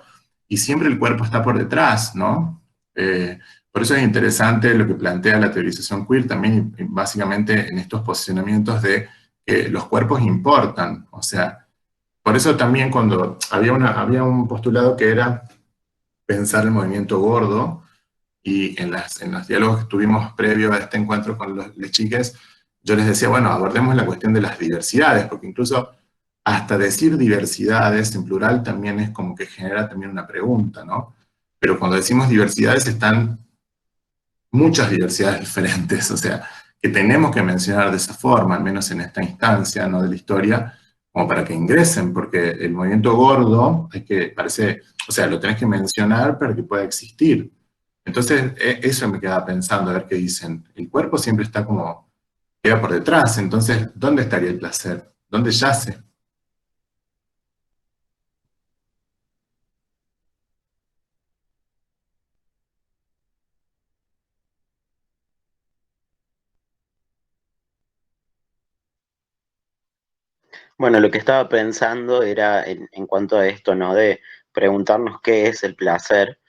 y siempre el cuerpo está por detrás, ¿no? Por eso es interesante lo que plantea la teorización queer también, básicamente en estos posicionamientos de que los cuerpos importan, o sea, por eso también cuando había un postulado que era pensar el movimiento gordo, y en los diálogos que tuvimos previo a este encuentro con las chicas, yo les decía, bueno, abordemos la cuestión de las diversidades, porque incluso hasta decir diversidades en plural también es como que genera también una pregunta, ¿no? Pero cuando decimos diversidades están muchas diversidades diferentes, o sea, que tenemos que mencionar de esa forma, al menos en esta instancia, ¿no?, de la historia, como para que ingresen, porque el movimiento gordo, o sea, lo tenés que mencionar para que pueda existir. Entonces, eso me quedaba pensando, a ver qué dicen. El cuerpo siempre está como, queda por detrás, entonces, ¿dónde estaría el placer? ¿Dónde yace? Bueno, lo que estaba pensando era en cuanto a esto, ¿no? De preguntarnos qué es el placer.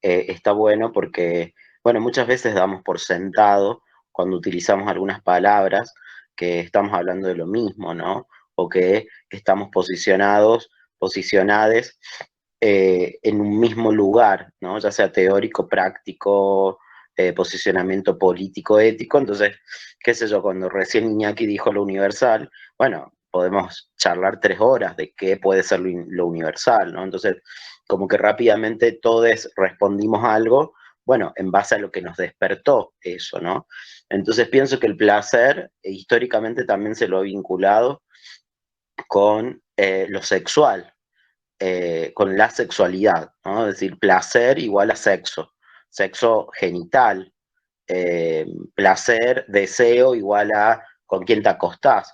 Está bueno porque, bueno, muchas veces damos por sentado cuando utilizamos algunas palabras que estamos hablando de lo mismo, ¿no? O que estamos posicionades en un mismo lugar, ¿no? Ya sea teórico, práctico, posicionamiento político, ético. Entonces, qué sé yo, cuando recién Iñaki dijo lo universal, bueno, podemos charlar 3 horas de qué puede ser lo universal, ¿no? Entonces, como que rápidamente todos respondimos algo, bueno, en base a lo que nos despertó eso, ¿no? Entonces pienso que el placer históricamente también se lo ha vinculado con lo sexual, con la sexualidad, ¿no? Es decir, placer igual a sexo, sexo genital, placer, deseo igual a con quién te acostás.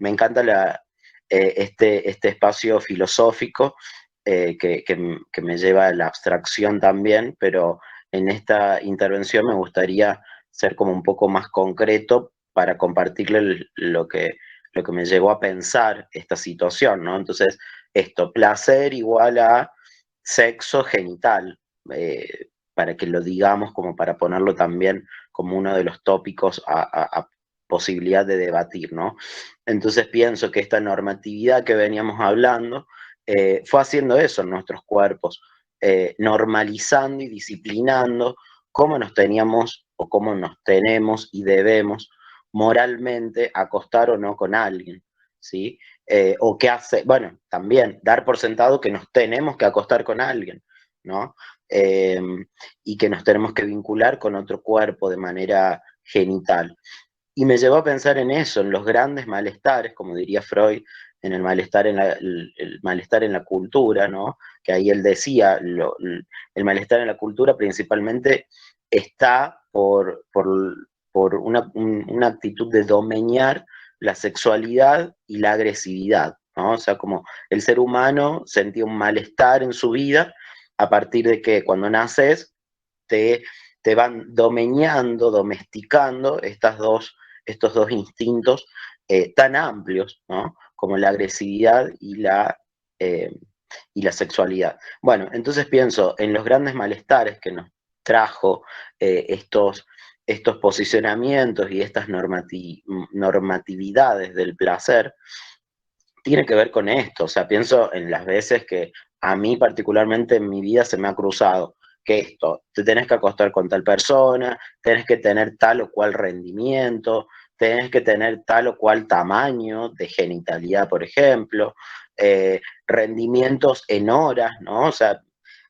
Me encanta este espacio filosófico que me lleva a la abstracción también, pero en esta intervención me gustaría ser como un poco más concreto para compartirle lo que lo que me llevó a pensar esta situación, ¿no? Entonces, esto, placer igual a sexo genital, para que lo digamos, como para ponerlo también como uno de los tópicos a posibilidad de debatir, ¿no? Entonces pienso que esta normatividad que veníamos hablando fue haciendo eso en nuestros cuerpos, normalizando y disciplinando cómo nos teníamos o cómo nos tenemos y debemos moralmente acostar o no con alguien, ¿sí? O qué hace, bueno, también dar por sentado que nos tenemos que acostar con alguien, ¿no? Y que nos tenemos que vincular con otro cuerpo de manera genital. Y me llevó a pensar en eso, en los grandes malestares, como diría Freud, en el malestar el malestar en la cultura, ¿no? Que ahí él decía, el malestar en la cultura principalmente está por una actitud de domeñar la sexualidad y la agresividad, ¿no? O sea, como el ser humano sentía un malestar en su vida a partir de que cuando naces te van domeñando, domesticando estos dos instintos tan amplios, ¿no? Como la agresividad y la sexualidad. Bueno, entonces pienso en los grandes malestares que nos trajo estos posicionamientos y estas normatividades del placer, tiene que ver con esto. O sea, pienso en las veces que a mí particularmente en mi vida se me ha cruzado que esto, te tenés que acostar con tal persona, tenés que tener tal o cual rendimiento, tenés que tener tal o cual tamaño de genitalidad, por ejemplo, rendimientos en horas, ¿no? O sea,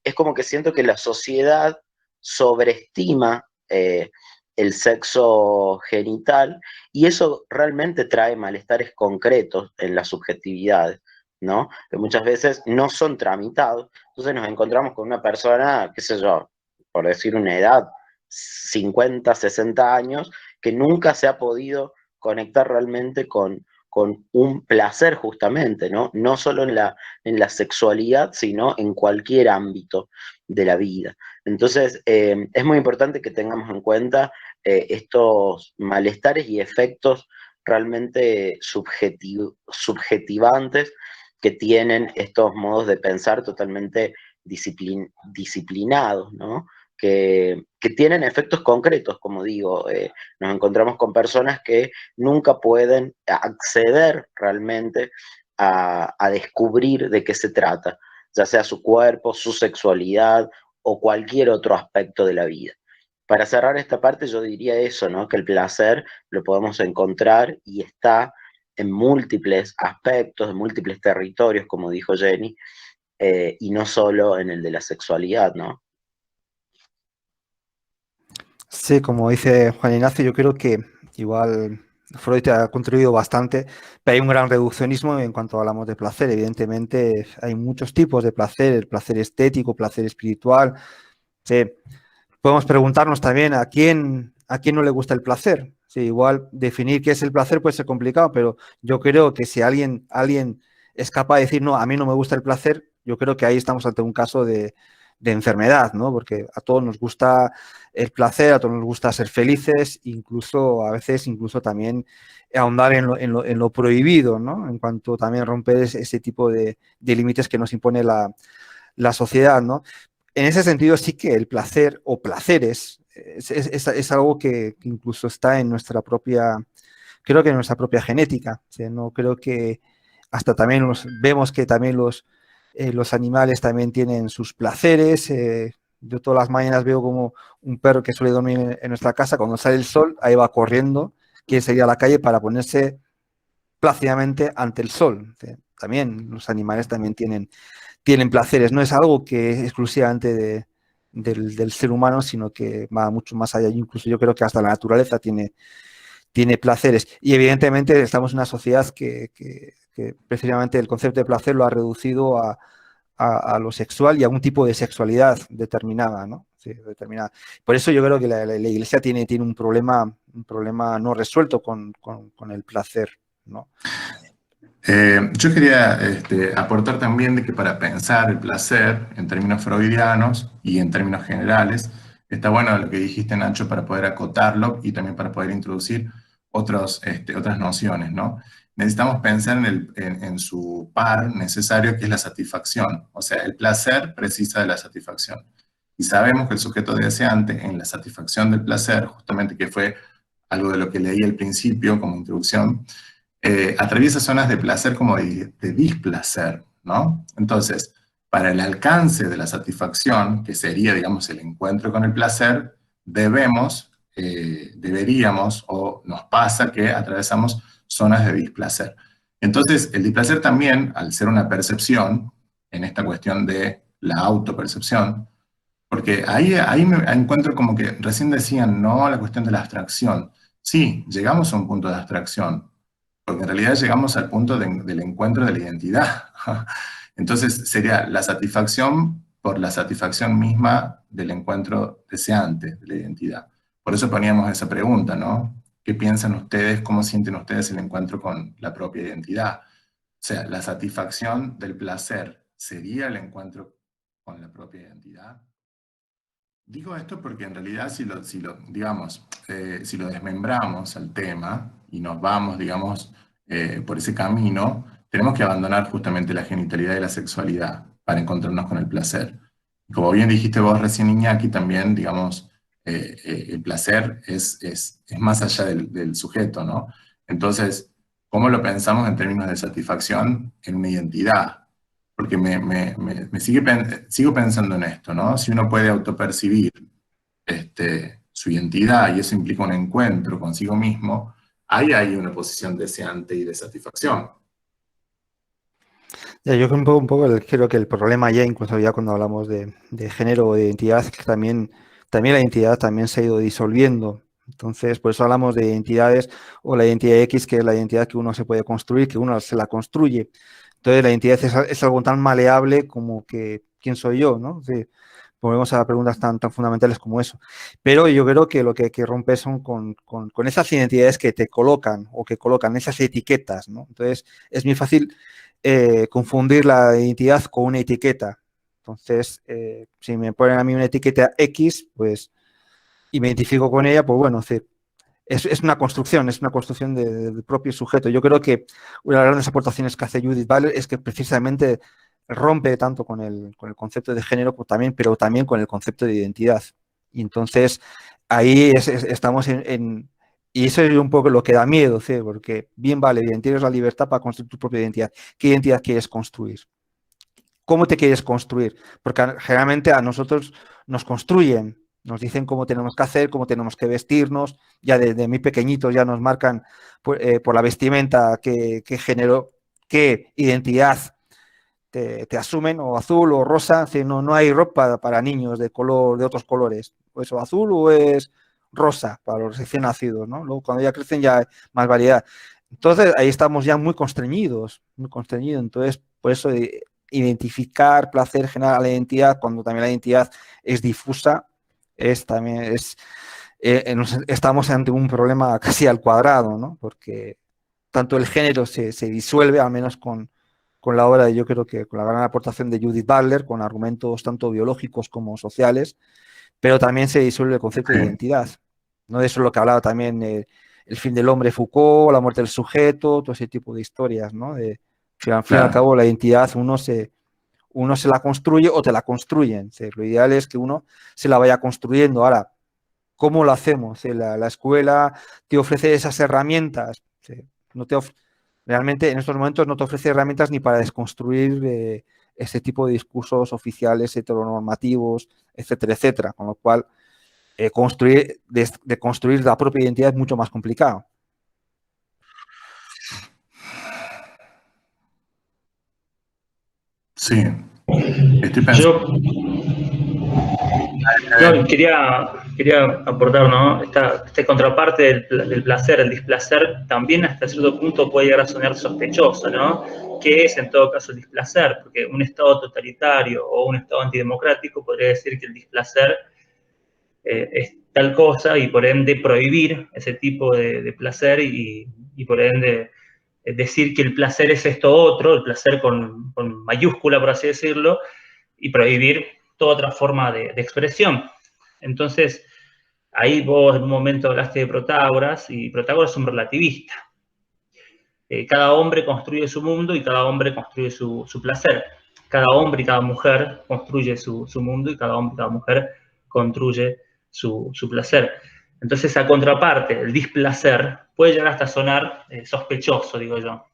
es como que siento que la sociedad sobreestima el sexo genital y eso realmente trae malestares concretos en las subjetividades, ¿no? Que muchas veces no son tramitados. Entonces nos encontramos con una persona, qué sé yo, por decir una edad, 50, 60 años, que nunca se ha podido conectar realmente con un placer justamente, ¿no? No solo en la sexualidad, sino en cualquier ámbito de la vida. Entonces, es muy importante que tengamos en cuenta estos malestares y efectos realmente subjetivantes que tienen estos modos de pensar totalmente disciplinados, ¿no? Que tienen efectos concretos, como digo, nos encontramos con personas que nunca pueden acceder realmente a descubrir de qué se trata, ya sea su cuerpo, su sexualidad o cualquier otro aspecto de la vida. Para cerrar esta parte yo diría eso, ¿no? Que el placer lo podemos encontrar y está en múltiples aspectos, en múltiples territorios, como dijo Jenny, y no solo en el de la sexualidad, ¿no? Sí, como dice Juan Ignacio, yo creo que igual Freud ha contribuido bastante, pero hay un gran reduccionismo en cuanto hablamos de placer. Evidentemente hay muchos tipos de placer, el placer estético, placer espiritual. Sí. Podemos preguntarnos también a quién no le gusta el placer. Sí, igual definir qué es el placer puede ser complicado, pero yo creo que si alguien es capaz de decir, no, a mí no me gusta el placer, yo creo que ahí estamos ante un caso de enfermedad, ¿no? Porque a todos nos gusta el placer, a todos nos gusta ser felices, incluso a veces también ahondar en lo prohibido, ¿no? En cuanto también romper ese tipo de límites que nos impone la sociedad, ¿no? En ese sentido sí que el placer o placeres es algo que incluso está en nuestra propia, creo que en nuestra propia genética. O sea, no creo que hasta también vemos que también los animales también tienen sus placeres. Yo todas las mañanas veo como un perro que suele dormir en nuestra casa, cuando sale el sol, ahí va corriendo, quiere salir a la calle para ponerse plácidamente ante el sol. También los animales también tienen placeres. No es algo que es exclusivamente del ser humano, sino que va mucho más allá. Incluso yo creo que hasta la naturaleza tiene placeres. Y evidentemente estamos en una sociedad que precisamente el concepto de placer lo ha reducido a lo sexual y a un tipo de sexualidad determinada, ¿no? Sí, determinada. Por eso yo creo que la Iglesia tiene un problema no resuelto con el placer, ¿no? Yo quería aportar también de que para pensar el placer en términos freudianos y en términos generales, está bueno lo que dijiste, Nacho, para poder acotarlo y también para poder introducir otras nociones, ¿no? Necesitamos pensar en su par necesario, que es la satisfacción. O sea, el placer precisa de la satisfacción. Y sabemos que el sujeto deseante, en la satisfacción del placer, justamente que fue algo de lo que leí al principio como introducción, atraviesa zonas de placer como de displacer, ¿no? Entonces, para el alcance de la satisfacción, que sería, digamos, el encuentro con el placer, deberíamos, o nos pasa que atravesamos zonas de displacer. Entonces, el displacer también, al ser una percepción, en esta cuestión de la autopercepción, porque ahí me encuentro como que recién decían, no, la cuestión de la abstracción. Sí, llegamos a un punto de abstracción, porque en realidad llegamos al punto del encuentro de la identidad. Entonces sería la satisfacción por la satisfacción misma del encuentro deseante de la identidad. Por eso poníamos esa pregunta, ¿no? ¿Qué piensan ustedes, cómo sienten ustedes el encuentro con la propia identidad? O sea, la satisfacción del placer sería el encuentro con la propia identidad. Digo esto porque en realidad si lo desmembramos al tema y nos vamos, digamos, por ese camino, tenemos que abandonar justamente la genitalidad y la sexualidad para encontrarnos con el placer. Como bien dijiste vos recién, Iñaki, también, digamos, el placer es más allá del sujeto, ¿no? Entonces, ¿cómo lo pensamos en términos de satisfacción en una identidad? Porque sigo pensando en esto, ¿no? Si uno puede autopercibir su identidad y eso implica un encuentro consigo mismo, ahí hay una posición deseante y de satisfacción. Ya, yo creo que el problema ya, incluso ya cuando hablamos de género o de identidad, es que también la identidad también se ha ido disolviendo. Entonces, por eso hablamos de identidades o la identidad X, que es la identidad que uno se puede construir, que uno se la construye. Entonces, la identidad es algo tan maleable como que ¿quién soy yo? ¿No? Volvemos a preguntas tan fundamentales como eso. Pero yo creo que lo que hay que romper son con esas identidades que te colocan o que colocan esas etiquetas, ¿no? Entonces, es muy fácil confundir la identidad con una etiqueta. Entonces, si me ponen a mí una etiqueta X, pues, y me identifico con ella, pues bueno, es una construcción del propio sujeto. Yo creo que una de las grandes aportaciones que hace Judith Butler es que precisamente rompe tanto con el concepto de género, pero también con el concepto de identidad. Y entonces ahí estamos y eso es un poco lo que da miedo, ¿sí? Porque bien vale, bien, tienes la libertad para construir tu propia identidad. ¿Qué identidad quieres construir? ¿Cómo te quieres construir? Porque generalmente a nosotros nos construyen, nos dicen cómo tenemos que hacer, cómo tenemos que vestirnos, ya desde muy pequeñitos ya nos marcan por la vestimenta qué género, qué identidad te asumen, o azul o rosa. No hay ropa para niños de otros colores, o es azul o es rosa para los recién nacidos, ¿no? Luego cuando ya crecen ya hay más variedad. Entonces ahí estamos ya muy constreñidos. Entonces, por eso identificar, placer, generar la identidad, cuando también la identidad es difusa, estamos ante un problema casi al cuadrado, ¿no? Porque tanto el género se disuelve, al menos con la obra, yo creo que con la gran aportación de Judith Butler, con argumentos tanto biológicos como sociales, pero también se disuelve el concepto de identidad, ¿no? De eso es lo que hablaba también El fin del hombre Foucault, La muerte del sujeto, todo ese tipo de historias, ¿no? Al fin y al cabo, la identidad uno se la construye o te la construyen. Lo ideal es que uno se la vaya construyendo. Ahora, ¿cómo lo hacemos? La escuela te ofrece esas herramientas. Realmente en estos momentos no te ofrece herramientas ni para desconstruir este tipo de discursos oficiales, heteronormativos, etcétera, etcétera. Con lo cual, construir la propia identidad es mucho más complicado. Sí, estoy pensando. Yo quería aportar, ¿no? Esta contraparte del placer, el displacer, también hasta cierto punto puede llegar a sonar sospechoso, ¿no? ¿Qué es en todo caso el displacer? Porque un Estado totalitario o un Estado antidemocrático podría decir que el displacer es tal cosa y por ende prohibir ese tipo de placer y por ende decir que el placer es esto otro, el placer con mayúscula, por así decirlo, y prohibir toda otra forma de expresión. Entonces, Ahí vos en un momento hablaste de Protágoras, y Protágoras es un relativista. Cada hombre construye su mundo y cada hombre construye su placer. Cada hombre y cada mujer construye su mundo y cada hombre y cada mujer construye su placer. Entonces, esa contraparte, el displacer, puede llegar hasta sonar sospechoso, digo yo.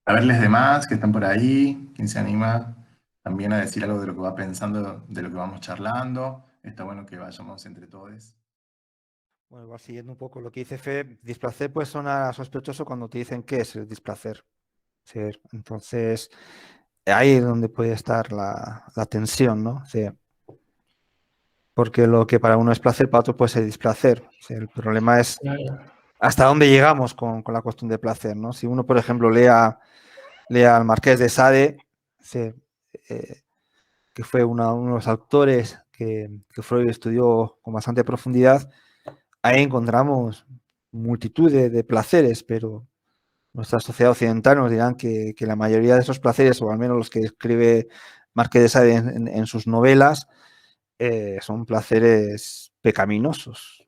A verles demás que están por ahí, quien se anima también a decir algo de lo que va pensando, de lo que vamos charlando. Está bueno que vayamos entre todos. Bueno, igual siguiendo un poco lo que dice Fe, displacer pues suena sospechoso cuando te dicen qué es el displacer. Sí, entonces, ahí es donde puede estar la tensión, ¿no? Sí. Porque lo que para uno es placer, para otro puede ser displacer. Sí, el problema es hasta dónde llegamos con la cuestión de placer, ¿no? Si uno, por ejemplo, lea al Marqués de Sade, sí, que fue uno de los autores que Freud estudió con bastante profundidad, ahí encontramos multitud de placeres, pero nuestra sociedad occidental nos dirán que la mayoría de esos placeres, o al menos los que escribe Marqués de Sade en sus novelas, son placeres pecaminosos.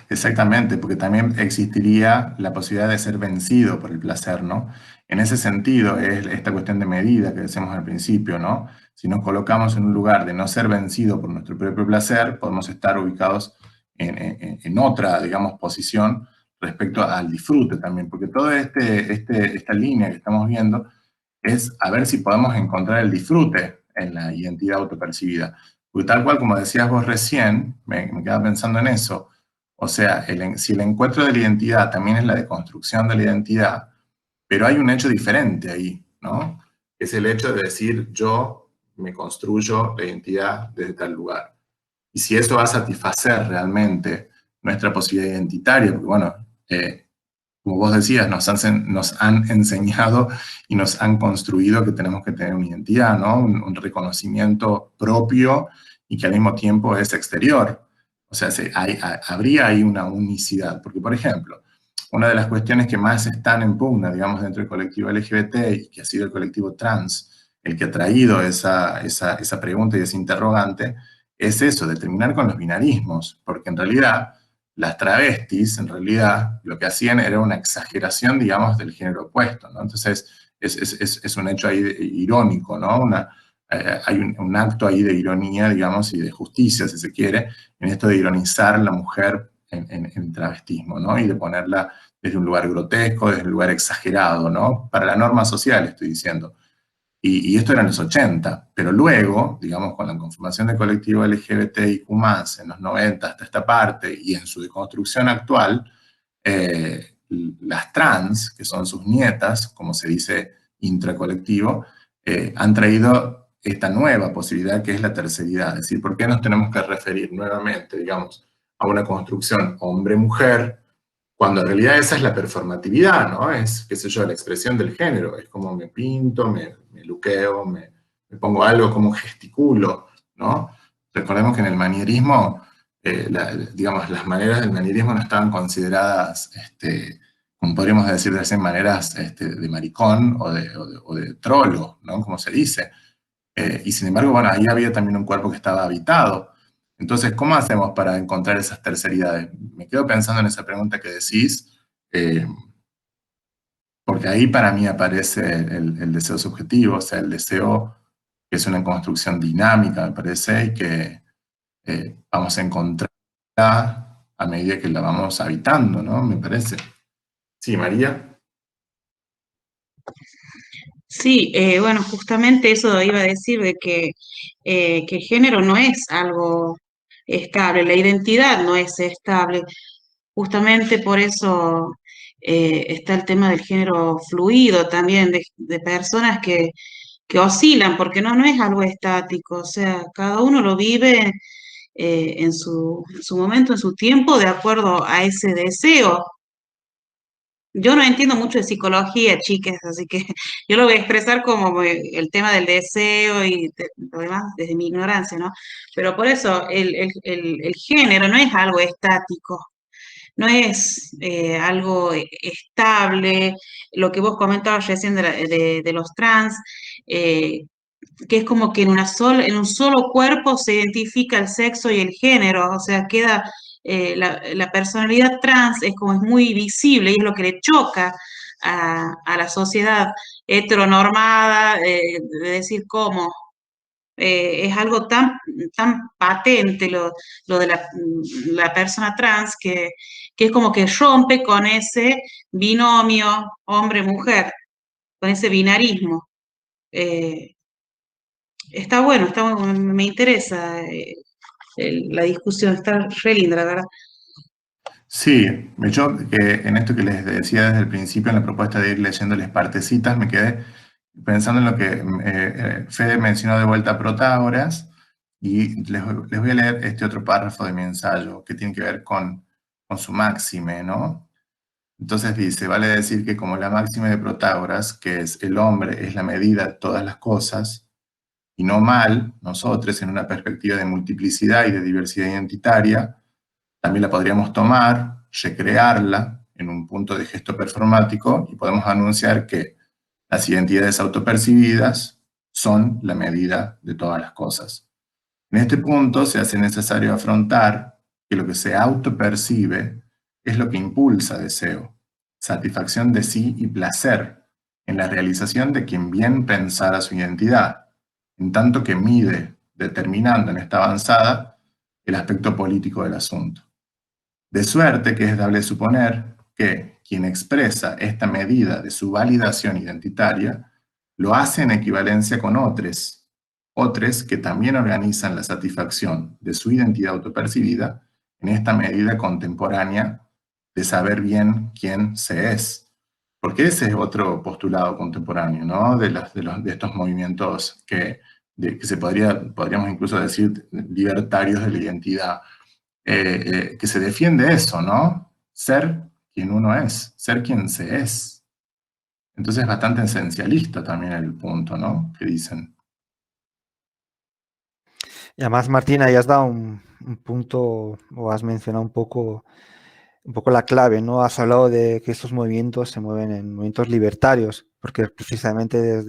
Exactamente, porque también existiría la posibilidad de ser vencido por el placer, ¿no? En ese sentido, es esta cuestión de medida que decíamos al principio, ¿no? Si nos colocamos en un lugar de no ser vencido por nuestro propio placer, podemos estar ubicados en otra, digamos, posición respecto al disfrute también, porque toda esta línea que estamos viendo es a ver si podemos encontrar el disfrute en la identidad autopercibida. Porque tal cual como decías vos recién, me quedaba pensando en eso. O sea, si el encuentro de la identidad también es la deconstrucción de la identidad, pero hay un hecho diferente ahí, ¿no? Es el hecho de decir, yo me construyo la identidad desde tal lugar. Y si eso va a satisfacer realmente nuestra posibilidad identitaria, porque bueno, como vos decías, nos han enseñado y nos han construido que tenemos que tener una identidad, ¿no? Un reconocimiento propio y que al mismo tiempo es exterior. O sea, habría ahí una unicidad. Porque, por ejemplo, una de las cuestiones que más están en pugna, digamos, dentro del colectivo LGBT y que ha sido el colectivo trans el que ha traído esa pregunta y ese interrogante, es eso, de terminar con los binarismos. Porque en realidad las travestis, en realidad, lo que hacían era una exageración, digamos, del género opuesto, ¿no? Entonces, es un hecho ahí irónico, ¿no? Hay un acto ahí de ironía, digamos, y de justicia, si se quiere, en esto de ironizar a la mujer en el travestismo, ¿no? Y de ponerla desde un lugar grotesco, desde un lugar exagerado, ¿no? Para la norma social, estoy diciendo. Y esto era en los 80, pero luego, digamos, con la conformación del colectivo LGBTIQ+, en los 90 hasta esta parte, y en su deconstrucción actual, las trans, que son sus nietas, como se dice intracolectivo, han traído esta nueva posibilidad que es la terceridad. Es decir, ¿por qué nos tenemos que referir nuevamente, digamos, a una construcción hombre-mujer, cuando en realidad esa es la performatividad, ¿no? Es, qué sé yo, la expresión del género. Es como me pinto, me luqueo, me pongo algo, como gesticulo, ¿no? Recordemos que en el manierismo, digamos, las maneras del manierismo no estaban consideradas, como podríamos decir de esas maneras, de maricón o de trolo, ¿no? Como se dice. Y sin embargo, bueno, ahí había también un cuerpo que estaba habitado. Entonces, ¿cómo hacemos para encontrar esas terceridades? Me quedo pensando en esa pregunta que decís, porque ahí para mí aparece el deseo subjetivo, o sea, el deseo que es una construcción dinámica, me parece, y que vamos a encontrar a medida que la vamos habitando, ¿no? Me parece. Sí, María. Sí, bueno, justamente eso iba a decir de que el género no es algo estable, la identidad no es estable. Justamente por eso está el tema del género fluido también, de personas que oscilan, porque no es algo estático, o sea, cada uno lo vive en su momento, en su tiempo, de acuerdo a ese deseo. Yo no entiendo mucho de psicología, chicas, así que yo lo voy a expresar como el tema del deseo y lo demás desde mi ignorancia, ¿no? Pero por eso el género no es algo estático. no es algo estable. Lo que vos comentabas recién de los trans, que es como que en un solo cuerpo se identifica el sexo y el género, o sea, queda la personalidad trans es como es muy visible y es lo que le choca a la sociedad heteronormada, de decir cómo. Es algo tan patente lo de la persona trans que es como que rompe con ese binomio hombre-mujer, con ese binarismo. Está bueno, me interesa la discusión, está re linda, la verdad. Sí, yo en esto que les decía desde el principio, en la propuesta de ir leyéndoles partecitas, me quedé pensando en lo que Fede mencionó de vuelta a Protágoras, y les voy a leer este otro párrafo de mi ensayo que tiene que ver con su máxime, ¿no? Entonces dice, vale decir que como la máxime de Protágoras, que es el hombre es la medida de todas las cosas, y no mal, nosotros en una perspectiva de multiplicidad y de diversidad identitaria, también la podríamos tomar, recrearla en un punto de gesto performático y podemos anunciar que las identidades autopercibidas son la medida de todas las cosas. En este punto se hace necesario afrontar que lo que se autopercibe es lo que impulsa deseo, satisfacción de sí y placer en la realización de quien bien pensara su identidad, en tanto que mide, determinando en esta avanzada, el aspecto político del asunto. De suerte que es dable suponer que quien expresa esta medida de su validación identitaria lo hace en equivalencia con otros que también organizan la satisfacción de su identidad autopercibida en esta medida contemporánea de saber bien quién se es. Porque ese es otro postulado contemporáneo, ¿no? De estos movimientos que podríamos incluso decir libertarios de la identidad, que se defiende eso, ¿no? Ser quien uno es, ser quien se es. Entonces es bastante esencialista también el punto, ¿no? Que dicen. Y además, Martín, ahí has dado un punto, o has mencionado un poco la clave, ¿no? Has hablado de que estos movimientos se mueven en movimientos libertarios, porque precisamente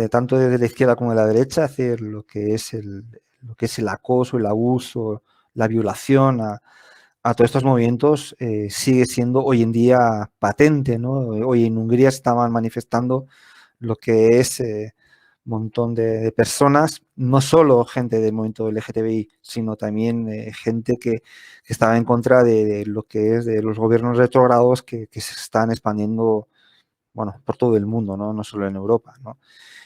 tanto desde la izquierda como de la derecha, hacer lo que es el acoso, el abuso, la violación a todos estos movimientos sigue siendo hoy en día patente, ¿no? Hoy en Hungría estaban manifestando lo que es un montón de personas, no solo gente del movimiento LGTBI, sino también gente que estaba en contra de lo que es de los gobiernos retrógrados que se están expandiendo, bueno, por todo el mundo, ¿no? No solo en Europa, ¿no?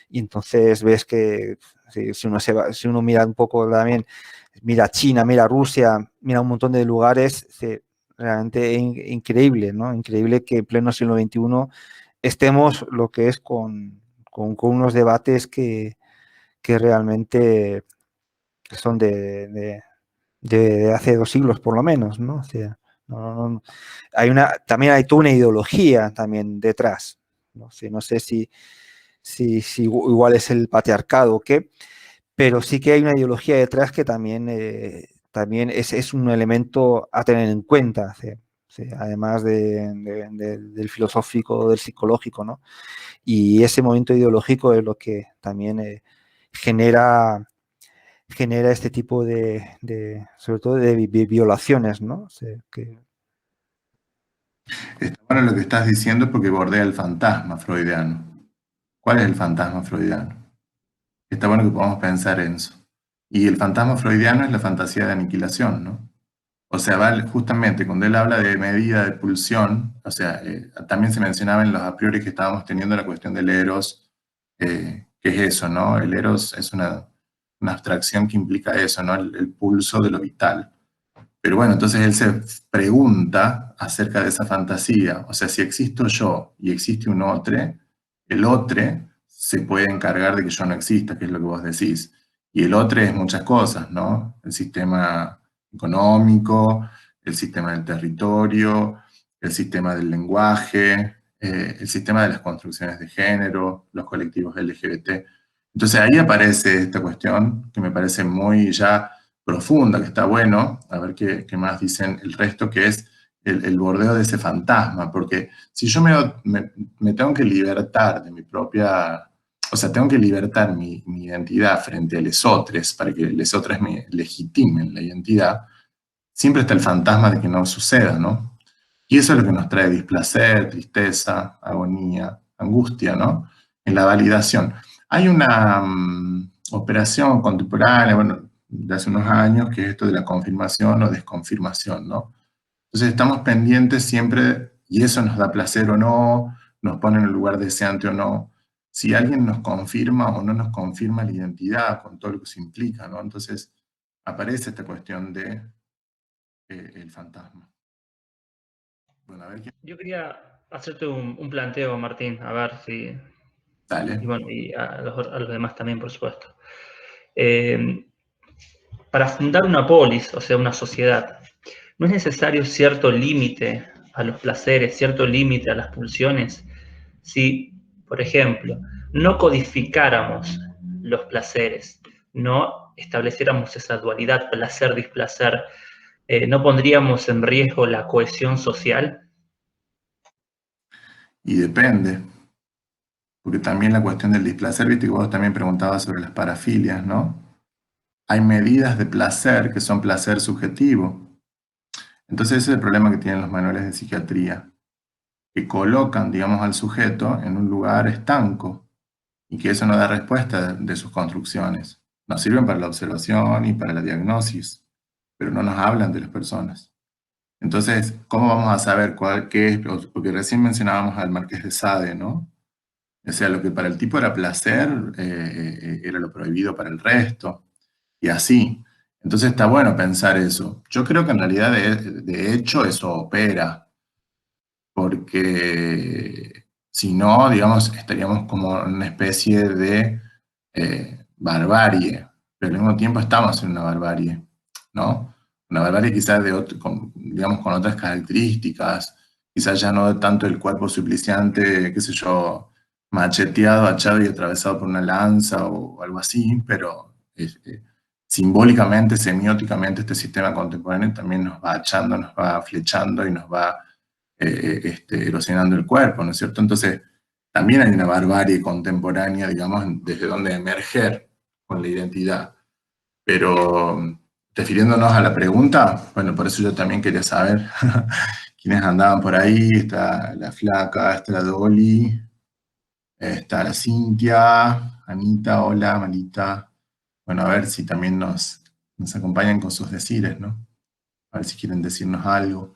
Y entonces ves que si uno mira un poco también, mira China, mira Rusia, mira un montón de lugares, realmente increíble, ¿no? Increíble que en pleno siglo XXI estemos lo que es con unos debates que realmente son de hace 2 siglos por lo menos, ¿no? O sea, también hay toda una ideología también detrás, ¿no? No sé si igual es el patriarcado o qué, pero sí que hay una ideología detrás que también es un elemento a tener en cuenta, además del filosófico, del psicológico, ¿no? Y ese momento ideológico es lo que también genera este tipo sobre todo de violaciones, ¿no? O sea, Está bueno lo que estás diciendo porque bordea el fantasma freudiano. ¿Cuál es el fantasma freudiano? Está bueno que podamos pensar en eso. Y el fantasma freudiano es la fantasía de aniquilación, ¿no? O sea, justamente cuando él habla de medida de pulsión, o sea, también se mencionaba en los a priori que estábamos teniendo la cuestión del eros, que es eso, ¿no? El eros es una abstracción que implica eso, ¿no? El pulso de lo vital. Pero bueno, entonces él se pregunta acerca de esa fantasía. O sea, si existo yo y existe un otro, el otro se puede encargar de que yo no exista, que es lo que vos decís. Y el otro es muchas cosas, ¿no? El sistema económico, el sistema del territorio, el sistema del lenguaje, el sistema de las construcciones de género, los colectivos LGBT. Entonces ahí aparece esta cuestión que me parece muy ya profunda, que está bueno, a ver qué más dicen el resto, que es el bordeo de ese fantasma, porque si yo me tengo que libertar de mi propia, o sea, tengo que libertar mi identidad frente a lesotres para que lesotres me legitimen la identidad, siempre está el fantasma de que no suceda, ¿no? Y eso es lo que nos trae displacer, tristeza, agonía, angustia, ¿no? En la validación. Hay una operación contemporánea, bueno, de hace unos años, que es esto de la confirmación o desconfirmación, ¿no? Entonces estamos pendientes siempre, y eso nos da placer o no, nos pone en el lugar deseante o no, si alguien nos confirma o no nos confirma la identidad, con todo lo que se implica, ¿no? Entonces aparece esta cuestión de el fantasma. Bueno, a ver qué... Yo quería hacerte un planteo, Martín, a ver si... Dale. Y bueno, y a los demás también, por supuesto. Para fundar una polis, o sea, una sociedad, ¿no es necesario cierto límite a los placeres, cierto límite a las pulsiones? Si, por ejemplo, no codificáramos los placeres, no estableciéramos esa dualidad placer-displacer, ¿no pondríamos en riesgo la cohesión social? Y depende, porque también la cuestión del displacer, viste que vos también preguntabas sobre las parafilias, ¿no? Hay medidas de placer que son placer subjetivo. Entonces ese es el problema que tienen los manuales de psiquiatría, que colocan, digamos, al sujeto en un lugar estanco y que eso no da respuesta de sus construcciones. Nos sirven para la observación y para la diagnosis, pero no nos hablan de las personas. Entonces, ¿cómo vamos a saber qué es? Porque recién mencionábamos al Marqués de Sade, ¿no? O sea, lo que para el tipo era placer, era lo prohibido para el resto, y así. Entonces está bueno pensar eso. Yo creo que en realidad, de hecho, eso opera, porque si no, digamos, estaríamos como en una especie de barbarie, pero al mismo tiempo estamos en una barbarie, ¿no? Una barbarie quizás digamos, con otras características, quizás ya no tanto el cuerpo supliciante, qué sé yo, macheteado, hachado y atravesado por una lanza o algo así, pero simbólicamente, semióticamente, este sistema contemporáneo también nos va hachando, nos va flechando y nos va erosionando el cuerpo, ¿no es cierto? Entonces, también hay una barbarie contemporánea, digamos, desde donde emerger con la identidad. Pero, refiriéndonos a la pregunta, bueno, por eso yo también quería saber quiénes andaban por ahí. Está la Flaca, está la Dolly, está la Cintia, Anita, hola, Marita. Bueno, a ver si también nos acompañan con sus decires, ¿no? A ver si quieren decirnos algo.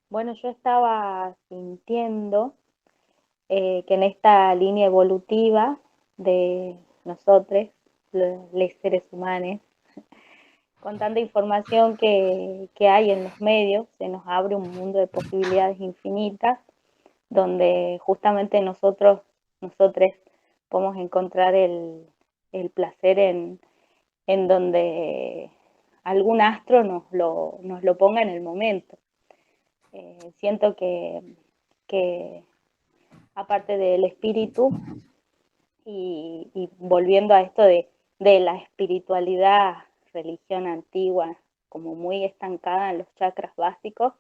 Bueno, yo estaba sintiendo que en esta línea evolutiva de nosotros, los seres humanos, con tanta información que hay en los medios, se nos abre un mundo de posibilidades infinitas, donde justamente nosotros podemos encontrar el placer en donde algún astro nos lo ponga en el momento. Siento que aparte del espíritu y volviendo a esto de la espiritualidad, religión antigua, como muy estancada en los chakras básicos,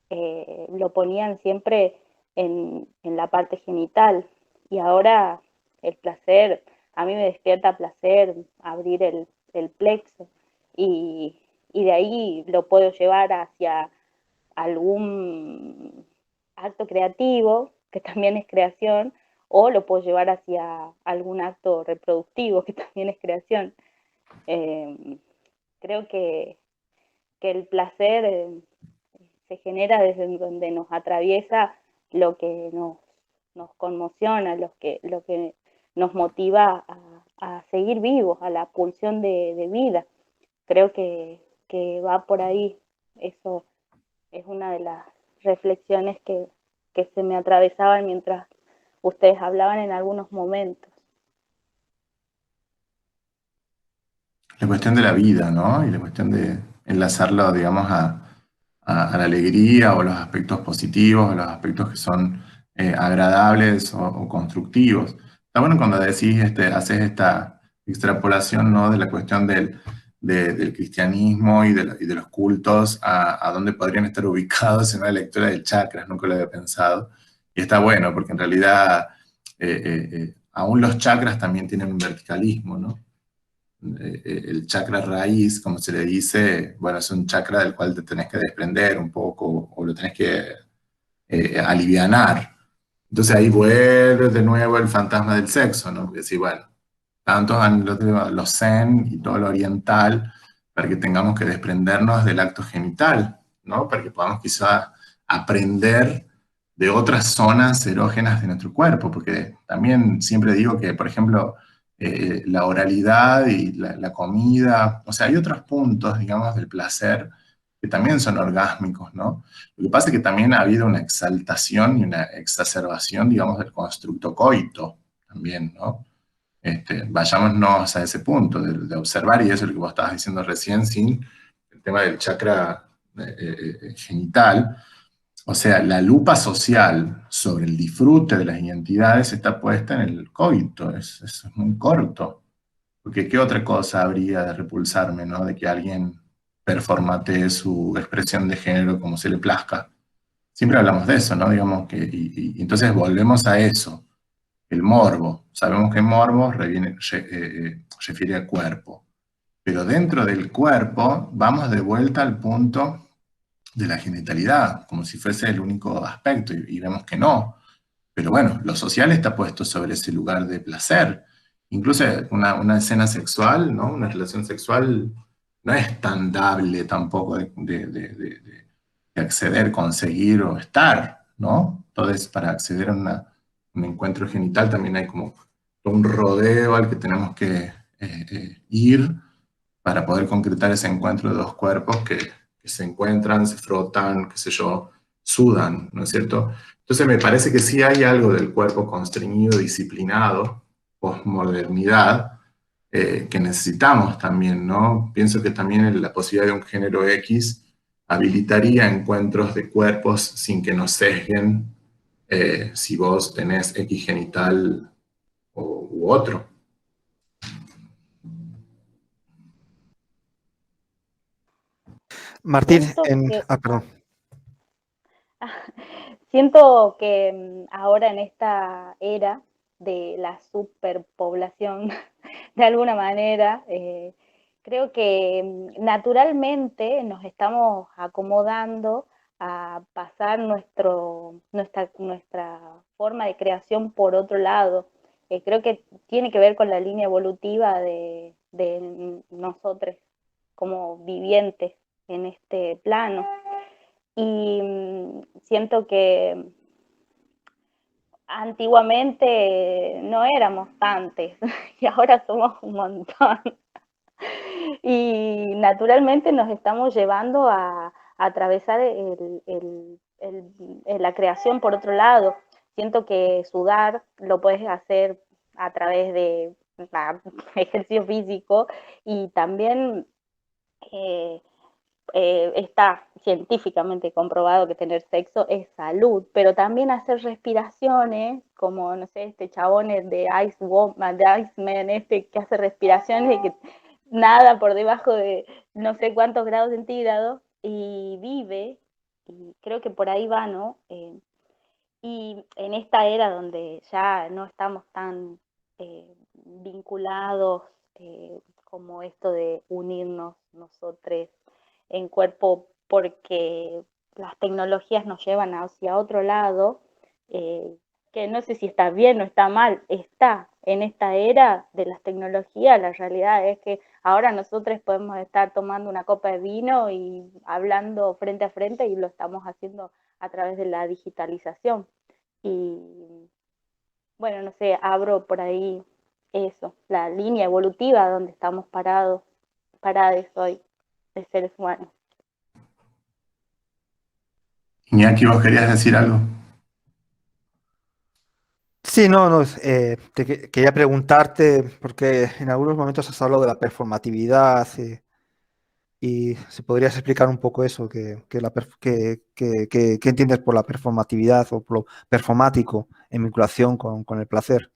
lo ponían siempre en la parte genital, y ahora el placer, a mí me despierta placer abrir el plexo, y de ahí lo puedo llevar hacia algún acto creativo, que también es creación, o lo puedo llevar hacia algún acto reproductivo, que también es creación. Creo que el placer se genera desde donde nos atraviesa lo que nos conmociona, lo que nos motiva a seguir vivos, a la pulsión de vida. Creo que va por ahí. Eso es una de las reflexiones que se me atravesaban mientras ustedes hablaban en algunos momentos. La cuestión de la vida, ¿no? Y la cuestión de enlazarlo, digamos, a la alegría o los aspectos positivos, o los aspectos que son agradables o constructivos. Está bueno cuando decís, haces esta extrapolación, ¿no?, de la cuestión del cristianismo y de los cultos a dónde podrían estar ubicados en una lectura de chakras. Nunca lo había pensado. Y está bueno, porque en realidad aún los chakras también tienen un verticalismo, ¿no? El chakra raíz, como se le dice, bueno, es un chakra del cual te tenés que desprender un poco o lo tenés que alivianar. Entonces ahí vuelve de nuevo el fantasma del sexo, ¿no? Porque sí, bueno, tantos han los zen y todo lo oriental para que tengamos que desprendernos del acto genital, ¿no? Para que podamos quizá aprender de otras zonas erógenas de nuestro cuerpo, porque también siempre digo que, por ejemplo, la oralidad y la comida, o sea, hay otros puntos, digamos, del placer que también son orgásmicos, ¿no? Lo que pasa es que también ha habido una exaltación y una exacerbación, digamos, del constructo coito también, ¿no? Vayámonos a ese punto de observar, y eso es lo que vos estabas diciendo recién, sin el tema del chakra genital. O sea, la lupa social sobre el disfrute de las identidades está puesta en el coito, es muy corto. Porque ¿qué otra cosa habría de repulsarme, ¿no?, de que alguien performatee su expresión de género como se le plazca? Siempre hablamos de eso, ¿no? Digamos que, y entonces volvemos a eso, el morbo. Sabemos que morbo refiere a cuerpo. Pero dentro del cuerpo vamos de vuelta al punto de la genitalidad, como si fuese el único aspecto, y vemos que no. Pero bueno, lo social está puesto sobre ese lugar de placer. Incluso una escena sexual, ¿no?, una relación sexual no es tan dable tampoco de acceder, conseguir o estar, ¿no? Entonces, para acceder a un encuentro genital también hay como un rodeo al que tenemos que ir para poder concretar ese encuentro de dos cuerpos que se encuentran, se frotan, qué sé yo, sudan, ¿no es cierto? Entonces me parece que sí hay algo del cuerpo constreñido, disciplinado, posmodernidad, que necesitamos también, ¿no? Pienso que también la posibilidad de un género X habilitaría encuentros de cuerpos sin que nos sesguen si vos tenés X genital u otro. Martín, Siento que, perdón. siento que ahora en esta era de la superpoblación, de alguna manera, creo que naturalmente nos estamos acomodando a pasar nuestra forma de creación por otro lado. Creo que tiene que ver con la línea evolutiva de nosotros como vivientes en este plano. Y siento que antiguamente no éramos tantos y ahora somos un montón. Y naturalmente nos estamos llevando a atravesar la creación por otro lado. Siento que sudar lo puedes hacer a través de ejercicio físico y también está científicamente comprobado que tener sexo es salud, pero también hacer respiraciones, como, no sé, este chabón de Iceman, que hace respiraciones y que nada por debajo de no sé cuántos grados centígrados y vive, y creo que por ahí va, ¿no? Y en esta era donde ya no estamos tan vinculados como esto de unirnos nosotros en cuerpo porque las tecnologías nos llevan hacia otro lado, que no sé si está bien o está mal, está en esta era de las tecnologías. La realidad es que ahora nosotros podemos estar tomando una copa de vino y hablando frente a frente y lo estamos haciendo a través de la digitalización. Y bueno, no sé, abro por ahí eso, la línea evolutiva donde estamos parados hoy de seres humanos. Iñaki, ¿vos querías decir algo? Sí, no, quería preguntarte, porque en algunos momentos has hablado de la performatividad Y si podrías explicar un poco eso, qué entiendes por la performatividad o por lo performático en vinculación con el placer.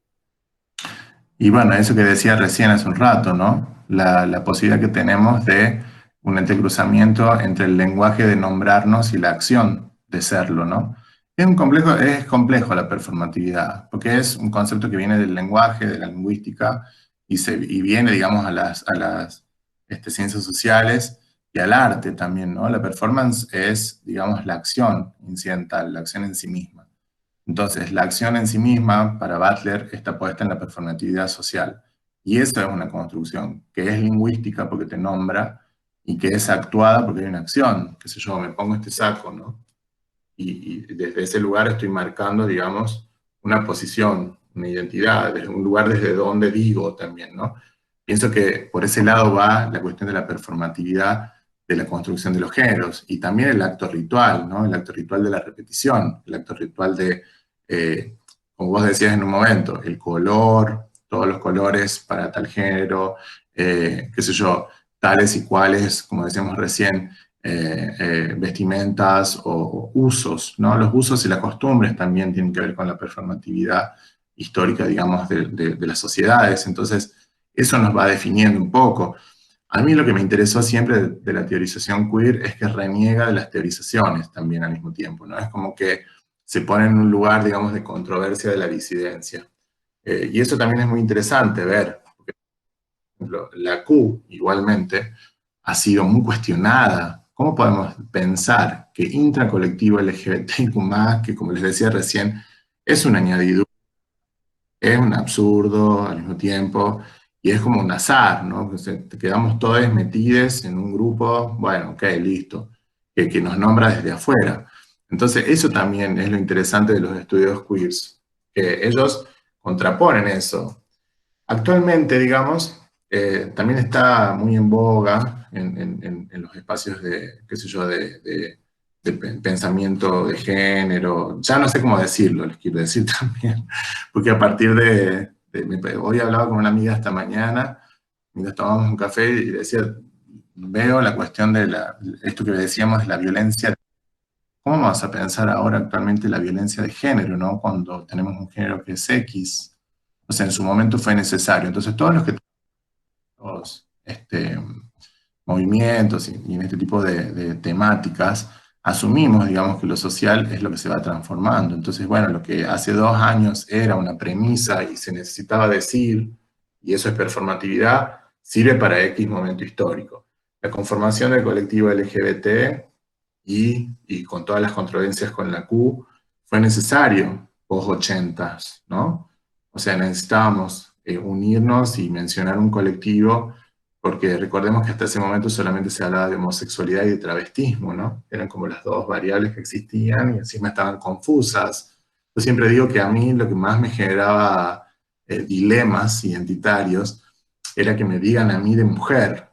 Y bueno, eso que decía recién hace un rato, ¿no? La posibilidad que tenemos de un entrecruzamiento entre el lenguaje de nombrarnos y la acción de serlo, ¿no? Es complejo la performatividad, porque es un concepto que viene del lenguaje, de la lingüística, y viene, digamos, a las ciencias sociales y al arte también, ¿no? La performance es, digamos, la acción incidental, la acción en sí misma. Entonces, la acción en sí misma, para Butler, está puesta en la performatividad social. Y eso es una construcción que es lingüística porque te nombra y que es actuada porque hay una acción. Qué sé yo, me pongo este saco, ¿no? Y desde ese lugar estoy marcando, digamos, una posición, una identidad, desde un lugar desde donde digo también, ¿no? Pienso que por ese lado va la cuestión de la performatividad de la construcción de los géneros, y también el acto ritual, ¿no? El acto ritual de la repetición, el acto ritual de, como vos decías en un momento, el color, todos los colores para tal género, qué sé yo, tales y cuales, como decíamos recién, vestimentas o usos, ¿no? Los usos y las costumbres también tienen que ver con la performatividad histórica, digamos, de las sociedades. Entonces, eso nos va definiendo un poco. A mí lo que me interesó siempre de la teorización queer es que reniega de las teorizaciones también al mismo tiempo, ¿no? Es como que se pone en un lugar, digamos, de controversia de la disidencia. Y eso también es muy interesante ver, porque, por ejemplo, la Q, igualmente, ha sido muy cuestionada. ¿Cómo podemos pensar que intracolectivo LGBTIQ+, que como les decía recién, es un añadidura, es un absurdo al mismo tiempo, y es como un azar, ¿no? Te quedamos todos metidos en un grupo, bueno, ok, listo, que nos nombra desde afuera. Entonces, eso también es lo interesante de los estudios queers, que ellos contraponen eso. Actualmente, digamos, también está muy en boga en los espacios de, qué sé yo, de pensamiento de género, ya no sé cómo decirlo, les quiero decir también, porque a partir hoy hablaba con una amiga esta mañana, mientras tomábamos un café, y decía, veo la cuestión de esto que decíamos de la violencia. ¿Cómo vamos a pensar ahora actualmente la violencia de género, ¿no? Cuando tenemos un género que es X? O sea, en su momento fue necesario. Entonces, todos los movimientos y en este tipo de temáticas, asumimos, digamos, que lo social es lo que se va transformando. Entonces, bueno, lo que hace 2 años era una premisa y se necesitaba decir, y eso es performatividad, sirve para X momento histórico. La conformación del colectivo LGBT y con todas las controversias con la Q, fue necesario post-80s, ¿no? O sea, necesitábamos unirnos y mencionar un colectivo, porque recordemos que hasta ese momento solamente se hablaba de homosexualidad y de travestismo, ¿no? Eran como las dos variables que existían y encima estaban confusas. Yo siempre digo que a mí lo que más me generaba dilemas identitarios era que me digan a mí de mujer,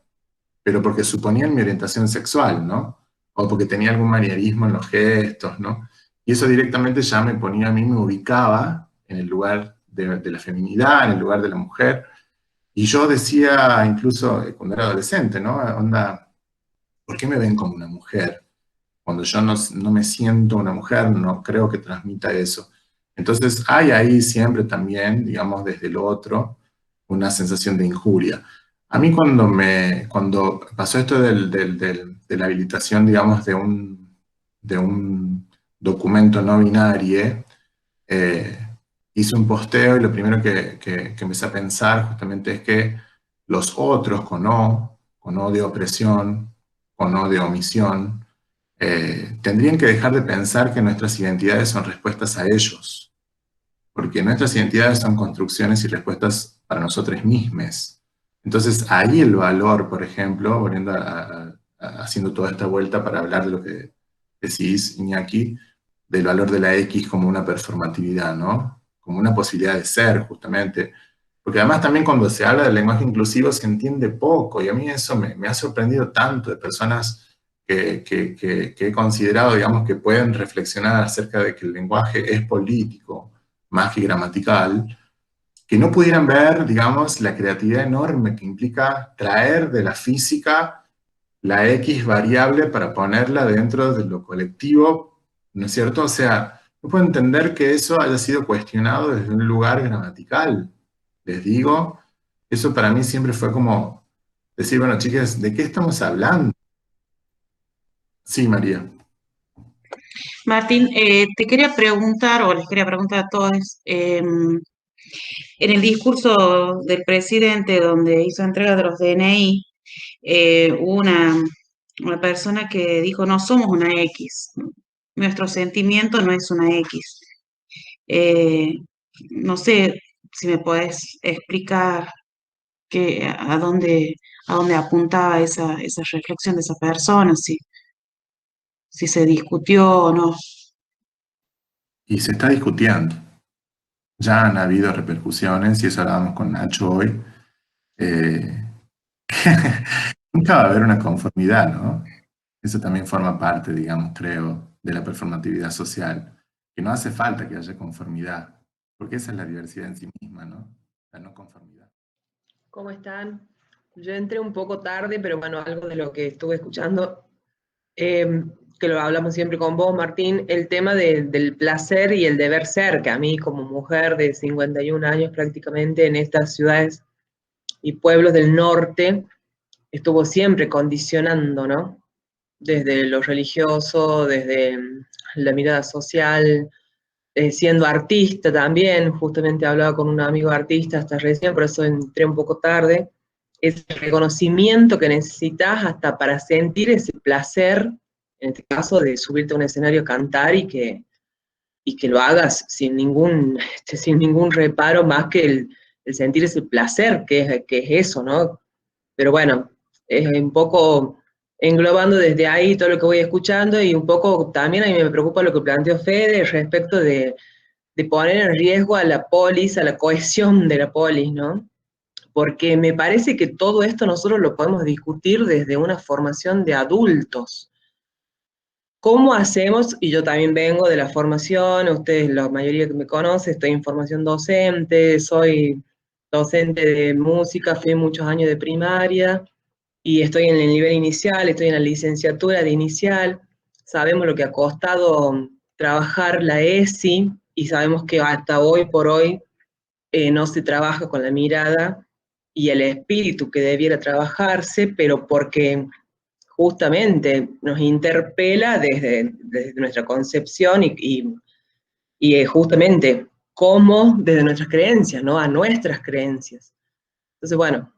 pero porque suponían mi orientación sexual, ¿no? O porque tenía algún manierismo en los gestos, ¿no? Y eso directamente ya me ponía a mí, me ubicaba en el lugar de la feminidad, en el lugar de la mujer. Y yo decía, incluso cuando era adolescente, ¿no? Onda, ¿por qué me ven como una mujer? Cuando yo no me siento una mujer, no creo que transmita eso. Entonces hay ahí siempre también, digamos, desde el otro, una sensación de injuria. A mí cuando pasó esto de la habilitación, digamos, de un documento no binario, hice un posteo y lo primero que empecé a pensar justamente es que los otros con O de opresión, con O de omisión, tendrían que dejar de pensar que nuestras identidades son respuestas a ellos, porque nuestras identidades son construcciones y respuestas para nosotros mismos. Entonces ahí el valor, por ejemplo, volviendo haciendo toda esta vuelta para hablar de lo que decís, Iñaki, del valor de la X como una performatividad, ¿no? Como una posibilidad de ser, justamente. Porque además también cuando se habla del lenguaje inclusivo se entiende poco, y a mí eso me ha sorprendido tanto de personas que he considerado, digamos, que pueden reflexionar acerca de que el lenguaje es político, más que gramatical, que no pudieran ver, digamos, la creatividad enorme que implica traer de la física la X variable para ponerla dentro de lo colectivo, ¿no es cierto? O sea, no puedo entender que eso haya sido cuestionado desde un lugar gramatical. Les digo, eso para mí siempre fue como decir, bueno, chicas, ¿de qué estamos hablando? Sí, María. Martín, te quería preguntar, o les quería preguntar a todos, en el discurso del presidente donde hizo entrega de los DNI, hubo una persona que dijo, no somos una X, nuestro sentimiento no es una X. Eh, no sé si me podés explicar a dónde apuntaba esa reflexión de esa persona, si se discutió o no. Y se está discutiendo. Ya han habido repercusiones, y eso hablábamos con Nacho hoy. eh, Nunca va a haber una conformidad, ¿no? Eso también forma parte, digamos, creo, de la performatividad social, que no hace falta que haya conformidad, porque esa es la diversidad en sí misma, ¿no? La no conformidad. ¿Cómo están? Yo entré un poco tarde, pero bueno, algo de lo que estuve escuchando, que lo hablamos siempre con vos, Martín, el tema del placer y el deber ser, que a mí como mujer de 51 años prácticamente en estas ciudades y pueblos del norte, estuvo siempre condicionando, ¿no? Desde lo religioso, desde la mirada social, siendo artista también, justamente hablaba con un amigo artista hasta recién, por eso entré un poco tarde, ese reconocimiento que necesitas hasta para sentir ese placer, en este caso de subirte a un escenario a cantar y que lo hagas sin sin ningún reparo más que el sentir ese placer, que es eso, ¿no? Pero bueno, es un poco englobando desde ahí todo lo que voy escuchando y un poco también a mí me preocupa lo que planteó Fede respecto de poner en riesgo a la polis, a la cohesión de la polis, ¿no? Porque me parece que todo esto nosotros lo podemos discutir desde una formación de adultos. ¿Cómo hacemos? Y yo también vengo de la formación, ustedes, la mayoría que me conoce, estoy en formación docente, soy docente de música, fui muchos años de primaria, y estoy en el nivel inicial, estoy en la licenciatura de inicial, sabemos lo que ha costado trabajar la ESI y sabemos que hasta hoy por hoy no se trabaja con la mirada y el espíritu que debiera trabajarse, pero porque justamente nos interpela desde nuestra concepción y justamente cómo desde nuestras creencias, ¿no? A nuestras creencias. Entonces, bueno,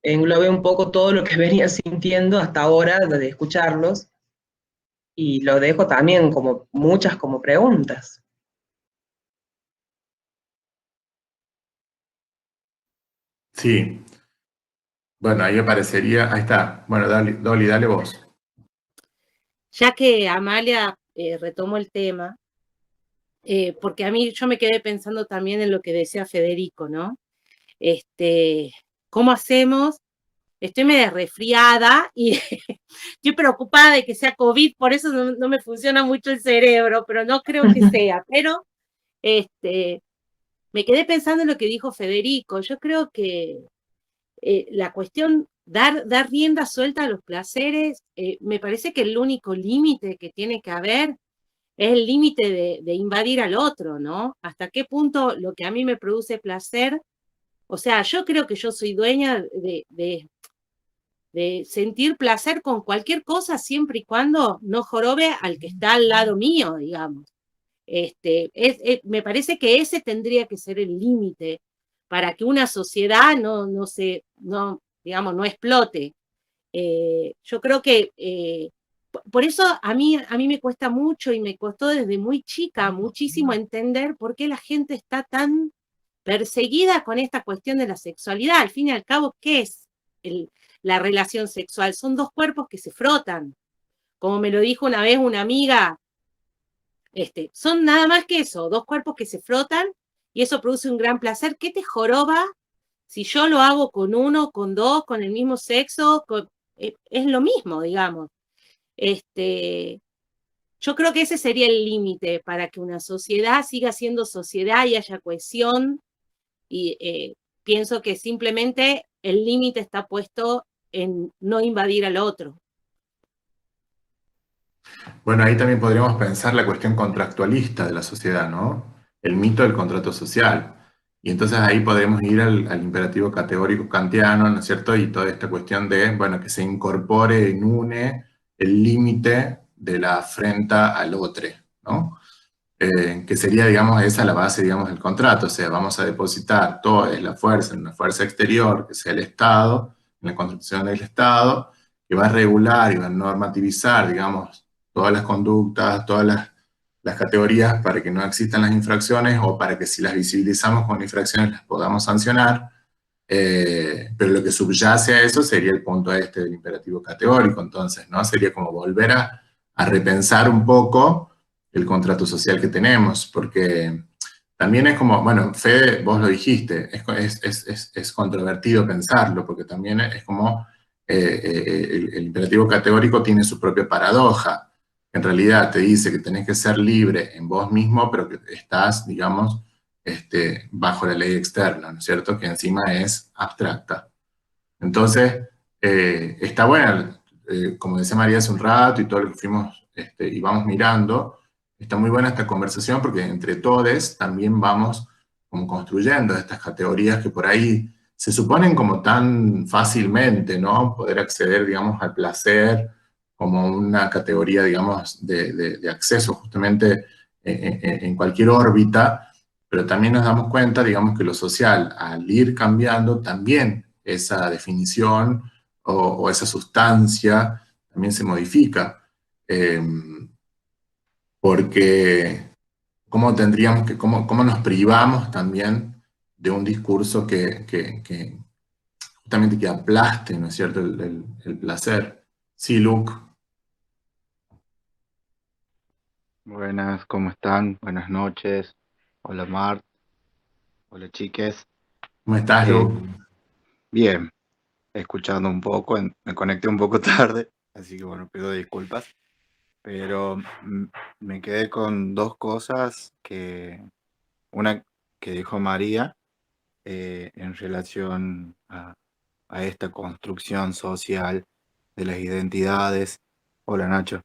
englobé un poco todo lo que venía sintiendo hasta ahora de escucharlos y lo dejo también como muchas como preguntas. Sí. Bueno, ahí aparecería, ahí está. Bueno, Dolly, dale vos. Ya que Amalia retomó el tema, porque a mí yo me quedé pensando también en lo que decía Federico, ¿no? ¿Cómo hacemos? Estoy medio resfriada y estoy preocupada de que sea COVID, por eso no me funciona mucho el cerebro, pero no creo que sea. Pero me quedé pensando en lo que dijo Federico. Yo creo que la cuestión, dar rienda suelta a los placeres, me parece que el único límite que tiene que haber es el límite de invadir al otro, ¿no? Hasta qué punto lo que a mí me produce placer, o sea, yo creo que yo soy dueña de sentir placer con cualquier cosa siempre y cuando no jorobe al que está al lado mío, digamos. Me parece que ese tendría que ser el límite para que una sociedad digamos, no explote. Yo creo que por eso a mí me cuesta mucho y me costó desde muy chica muchísimo entender por qué la gente está tan perseguida con esta cuestión de la sexualidad. Al fin y al cabo, ¿qué es la relación sexual? Son dos cuerpos que se frotan. Como me lo dijo una vez una amiga, son nada más que eso, dos cuerpos que se frotan y eso produce un gran placer. ¿Qué te joroba si yo lo hago con uno, con dos, con el mismo sexo? Es lo mismo, digamos. Yo creo que ese sería el límite para que una sociedad siga siendo sociedad y haya cohesión. Y pienso que simplemente el límite está puesto en no invadir al otro. Bueno, ahí también podríamos pensar la cuestión contractualista de la sociedad, ¿no? El mito del contrato social. Y entonces ahí podemos ir al imperativo categórico kantiano, ¿no es cierto? Y toda esta cuestión de, bueno, que se incorpore en une el límite de la afrenta al otro, ¿no? Que sería, digamos, esa la base, digamos, del contrato. O sea, vamos a depositar toda la fuerza en una fuerza exterior, que sea el Estado, en la construcción del Estado, que va a regular y va a normativizar, digamos, todas las conductas, todas las categorías para que no existan las infracciones o para que si las visibilizamos con infracciones las podamos sancionar. Pero lo que subyace a eso sería el punto este del imperativo categórico. Entonces, ¿no? Sería como volver a repensar un poco el contrato social que tenemos, porque también es como, bueno, Fede, vos lo dijiste, es controvertido pensarlo, porque también es como el imperativo categórico tiene su propia paradoja. En realidad te dice que tenés que ser libre en vos mismo, pero que estás, digamos, bajo la ley externa, ¿no es cierto? Que encima es abstracta. Entonces, está buena, como decía María hace un rato y todo lo que fuimos y vamos mirando, está muy buena esta conversación porque entre todos también vamos como construyendo estas categorías que por ahí se suponen como tan fácilmente, ¿no? Poder acceder, digamos, al placer como una categoría, digamos, de acceso justamente en cualquier órbita, pero también nos damos cuenta, digamos, que lo social, al ir cambiando, también esa definición o esa sustancia también se modifica. Porque cómo tendríamos que, cómo nos privamos también de un discurso que justamente que aplaste, ¿no es cierto?, el placer. Sí, Luke. Buenas, ¿cómo están? Buenas noches. Hola, Mart. Hola, chiques. ¿Cómo estás, Luke? Bien, escuchando un poco, me conecté un poco tarde, así que bueno, pido disculpas, pero me quedé con dos cosas una que dijo María en relación a esta construcción social de las identidades. Hola, Nacho.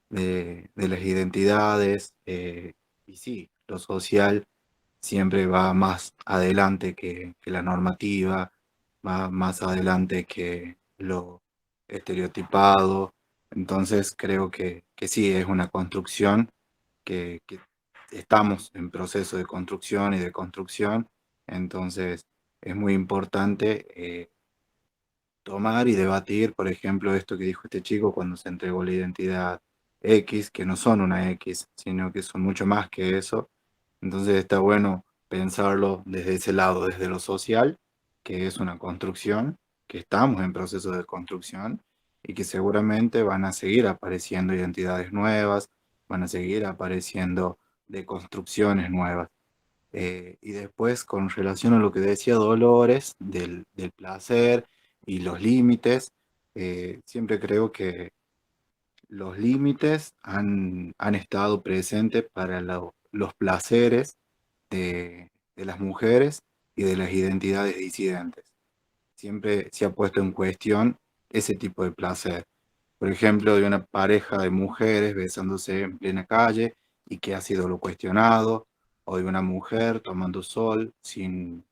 De las identidades, y sí, lo social siempre va más adelante que la normativa, va más adelante que lo estereotipado. Entonces creo que sí, es una construcción que estamos en proceso de construcción y de construcción. Entonces es muy importante tomar y debatir, por ejemplo, esto que dijo este chico cuando se entregó la identidad X, que no son una X, sino que son mucho más que eso. Entonces está bueno pensarlo desde ese lado, desde lo social, que es una construcción, que estamos en proceso de construcción y que seguramente van a seguir apareciendo identidades nuevas, van a seguir apareciendo deconstrucciones nuevas. Y después, con relación a lo que decía Dolores, del placer y los límites, siempre creo que los límites han estado presentes para los placeres de las mujeres y de las identidades disidentes. Siempre se ha puesto en cuestión ese tipo de placer. Por ejemplo, de una pareja de mujeres besándose en plena calle y que ha sido lo cuestionado, o de una mujer tomando sol sin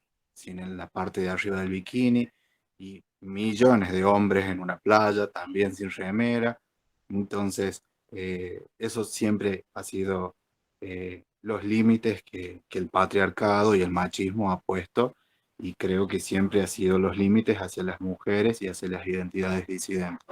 en la parte de arriba del bikini, y millones de hombres en una playa también sin remera. Entonces, eso siempre ha sido los límites que el patriarcado y el machismo ha puesto, y creo que siempre ha sido los límites hacia las mujeres y hacia las identidades disidentes.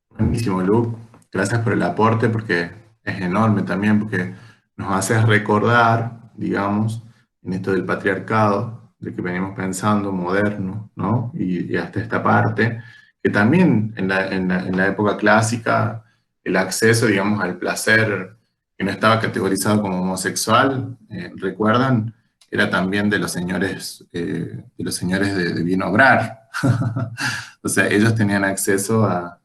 Buenísimo, Luke. Gracias por el aporte, porque es enorme también, porque nos hace recordar, digamos, en esto del patriarcado, de que venimos pensando moderno, ¿no? Y hasta esta parte, que también en la época clásica, el acceso, digamos, al placer que no estaba categorizado como homosexual, ¿recuerdan? Era también de los señores de bien obrar. O sea, ellos tenían acceso a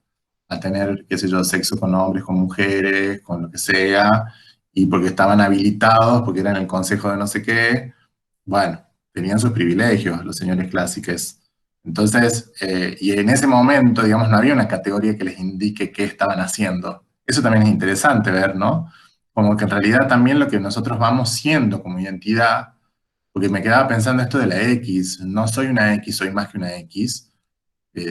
tener, qué sé yo, sexo con hombres, con mujeres, con lo que sea, y porque estaban habilitados, porque eran el consejo de no sé qué, bueno, tenían sus privilegios los señores clásicos. Entonces, y en ese momento, digamos, no había una categoría que les indique qué estaban haciendo. Eso también es interesante ver, ¿no? Como que en realidad también lo que nosotros vamos siendo como identidad, porque me quedaba pensando esto de la X, no soy una X, soy más que una X.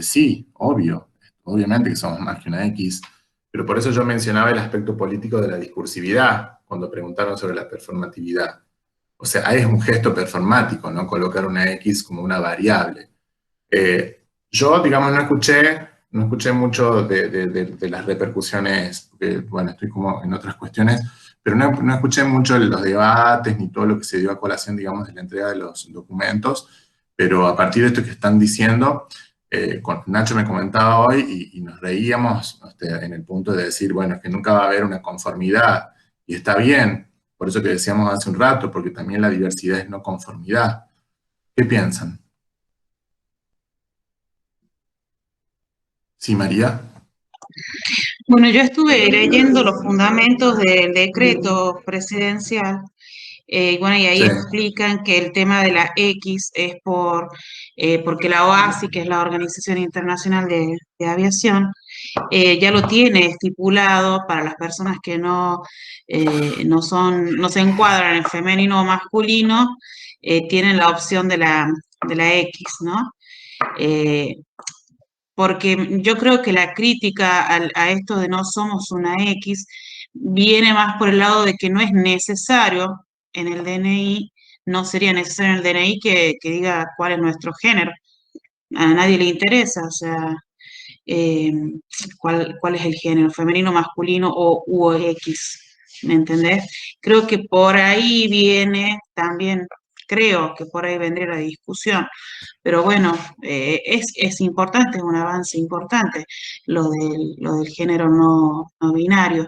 Sí, obviamente que somos más que una X, pero por eso yo mencionaba el aspecto político de la discursividad, cuando preguntaron sobre la performatividad. O sea, ahí es un gesto performático, ¿no? Colocar una X como una variable. Yo, digamos, no escuché mucho de las repercusiones, porque, bueno, estoy como en otras cuestiones, pero no escuché mucho los debates ni todo lo que se dio a colación, digamos, de la entrega de los documentos, pero a partir de esto que están diciendo, Nacho me comentaba hoy y nos reíamos en el punto de decir, bueno, es que nunca va a haber una conformidad, y está bien, por eso que decíamos hace un rato, porque también la diversidad es no conformidad. ¿Qué piensan? Sí, María. Bueno, yo estuve leyendo los fundamentos del decreto presidencial. Bueno, y ahí Sí. explican que el tema de la X es porque la OASI, que es la Organización Internacional de Aviación, ya lo tiene estipulado para las personas que no se encuadran en femenino o masculino, tienen la opción de la X, ¿no? Porque yo creo que la crítica a esto de no somos una X viene más por el lado de que no es necesario en el DNI, no sería necesario en el DNI que diga cuál es nuestro género. A nadie le interesa, o sea, eh, cuál es el género, femenino, masculino o X, ¿me entendés? Creo que por ahí viene también, creo que por ahí vendría la discusión. Pero bueno, es importante, es un avance importante lo del género no binario.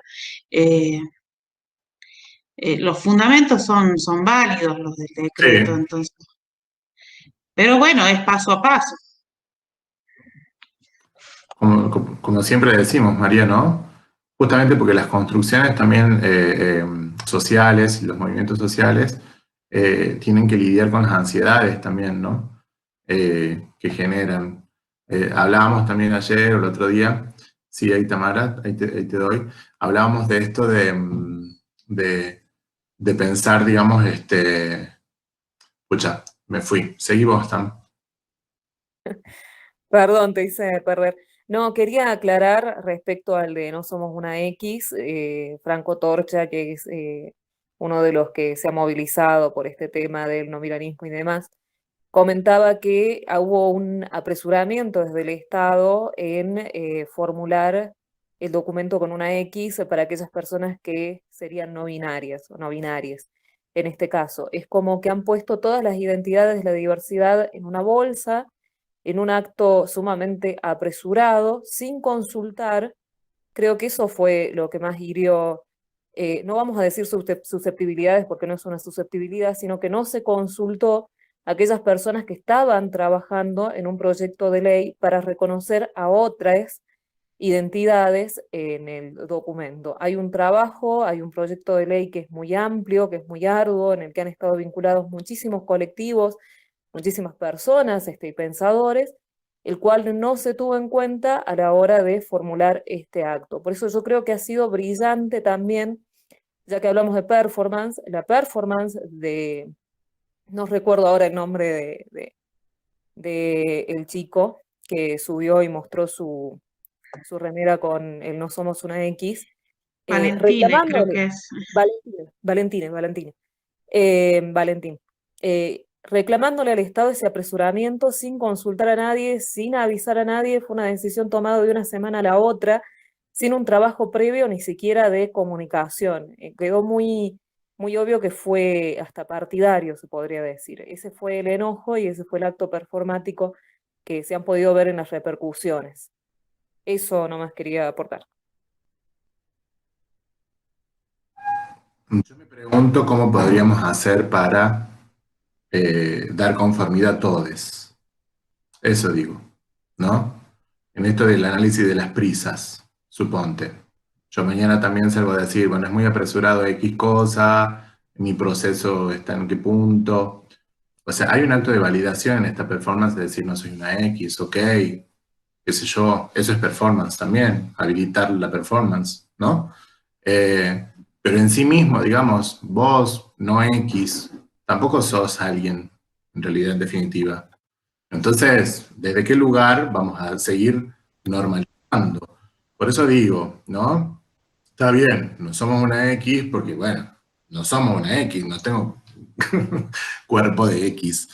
Eh, los fundamentos son válidos, los del decreto, Sí. entonces. Pero bueno, es paso a paso. Como siempre decimos, María, ¿no? Justamente porque las construcciones también sociales y los movimientos sociales tienen que lidiar con las ansiedades también, ¿no? Que generan. Hablábamos también ayer o el otro día, sí, ahí Tamara, ahí te doy, hablábamos de esto de pensar, digamos, escucha, me fui, seguí vos, Tam. Perdón, te hice perder. No, quería aclarar respecto al de No Somos una X, Franco Torcha, que es uno de los que se ha movilizado por este tema del no binarismo y demás, comentaba que hubo un apresuramiento desde el Estado en formular el documento con una X para aquellas personas que serían no binarias o no binarias. En este caso, es como que han puesto todas las identidades de la diversidad en una bolsa, en un acto sumamente apresurado, sin consultar. Creo que eso fue lo que más hirió, no vamos a decir susceptibilidades porque no es una susceptibilidad, sino que no se consultó a aquellas personas que estaban trabajando en un proyecto de ley para reconocer a otras identidades en el documento. Hay un trabajo, hay un proyecto de ley que es muy amplio, que es muy arduo, en el que han estado vinculados muchísimos colectivos, muchísimas personas y pensadores, el cual no se tuvo en cuenta a la hora de formular este acto. Por eso yo creo que ha sido brillante también, ya que hablamos de performance, la performance de, no recuerdo ahora el nombre de el chico que subió y mostró su remera con el No Somos una X. Valentina, creo que es. Valentín. Reclamándole al Estado ese apresuramiento sin consultar a nadie, sin avisar a nadie, fue una decisión tomada de una semana a la otra, sin un trabajo previo ni siquiera de comunicación. Quedó muy, muy obvio que fue hasta partidario, se podría decir. Ese fue el enojo y ese fue el acto performático que se han podido ver en las repercusiones. Eso nomás quería aportar. Yo me pregunto cómo podríamos hacer para dar conformidad a todos. Eso digo, ¿no? En esto del análisis de las prisas, suponte. Yo mañana también salgo a decir, bueno, es muy apresurado X cosa, mi proceso está en qué punto. O sea, hay un acto de validación en esta performance de decir, no soy una X, ok, qué sé yo, eso es performance también, habilitar la performance, ¿no? Pero en sí mismo, digamos, vos, no X, tampoco sos alguien, en realidad, en definitiva. Entonces, ¿desde qué lugar vamos a seguir normalizando? Por eso digo, ¿no? Está bien, no somos una X porque, bueno, no somos una X, no tengo cuerpo de X.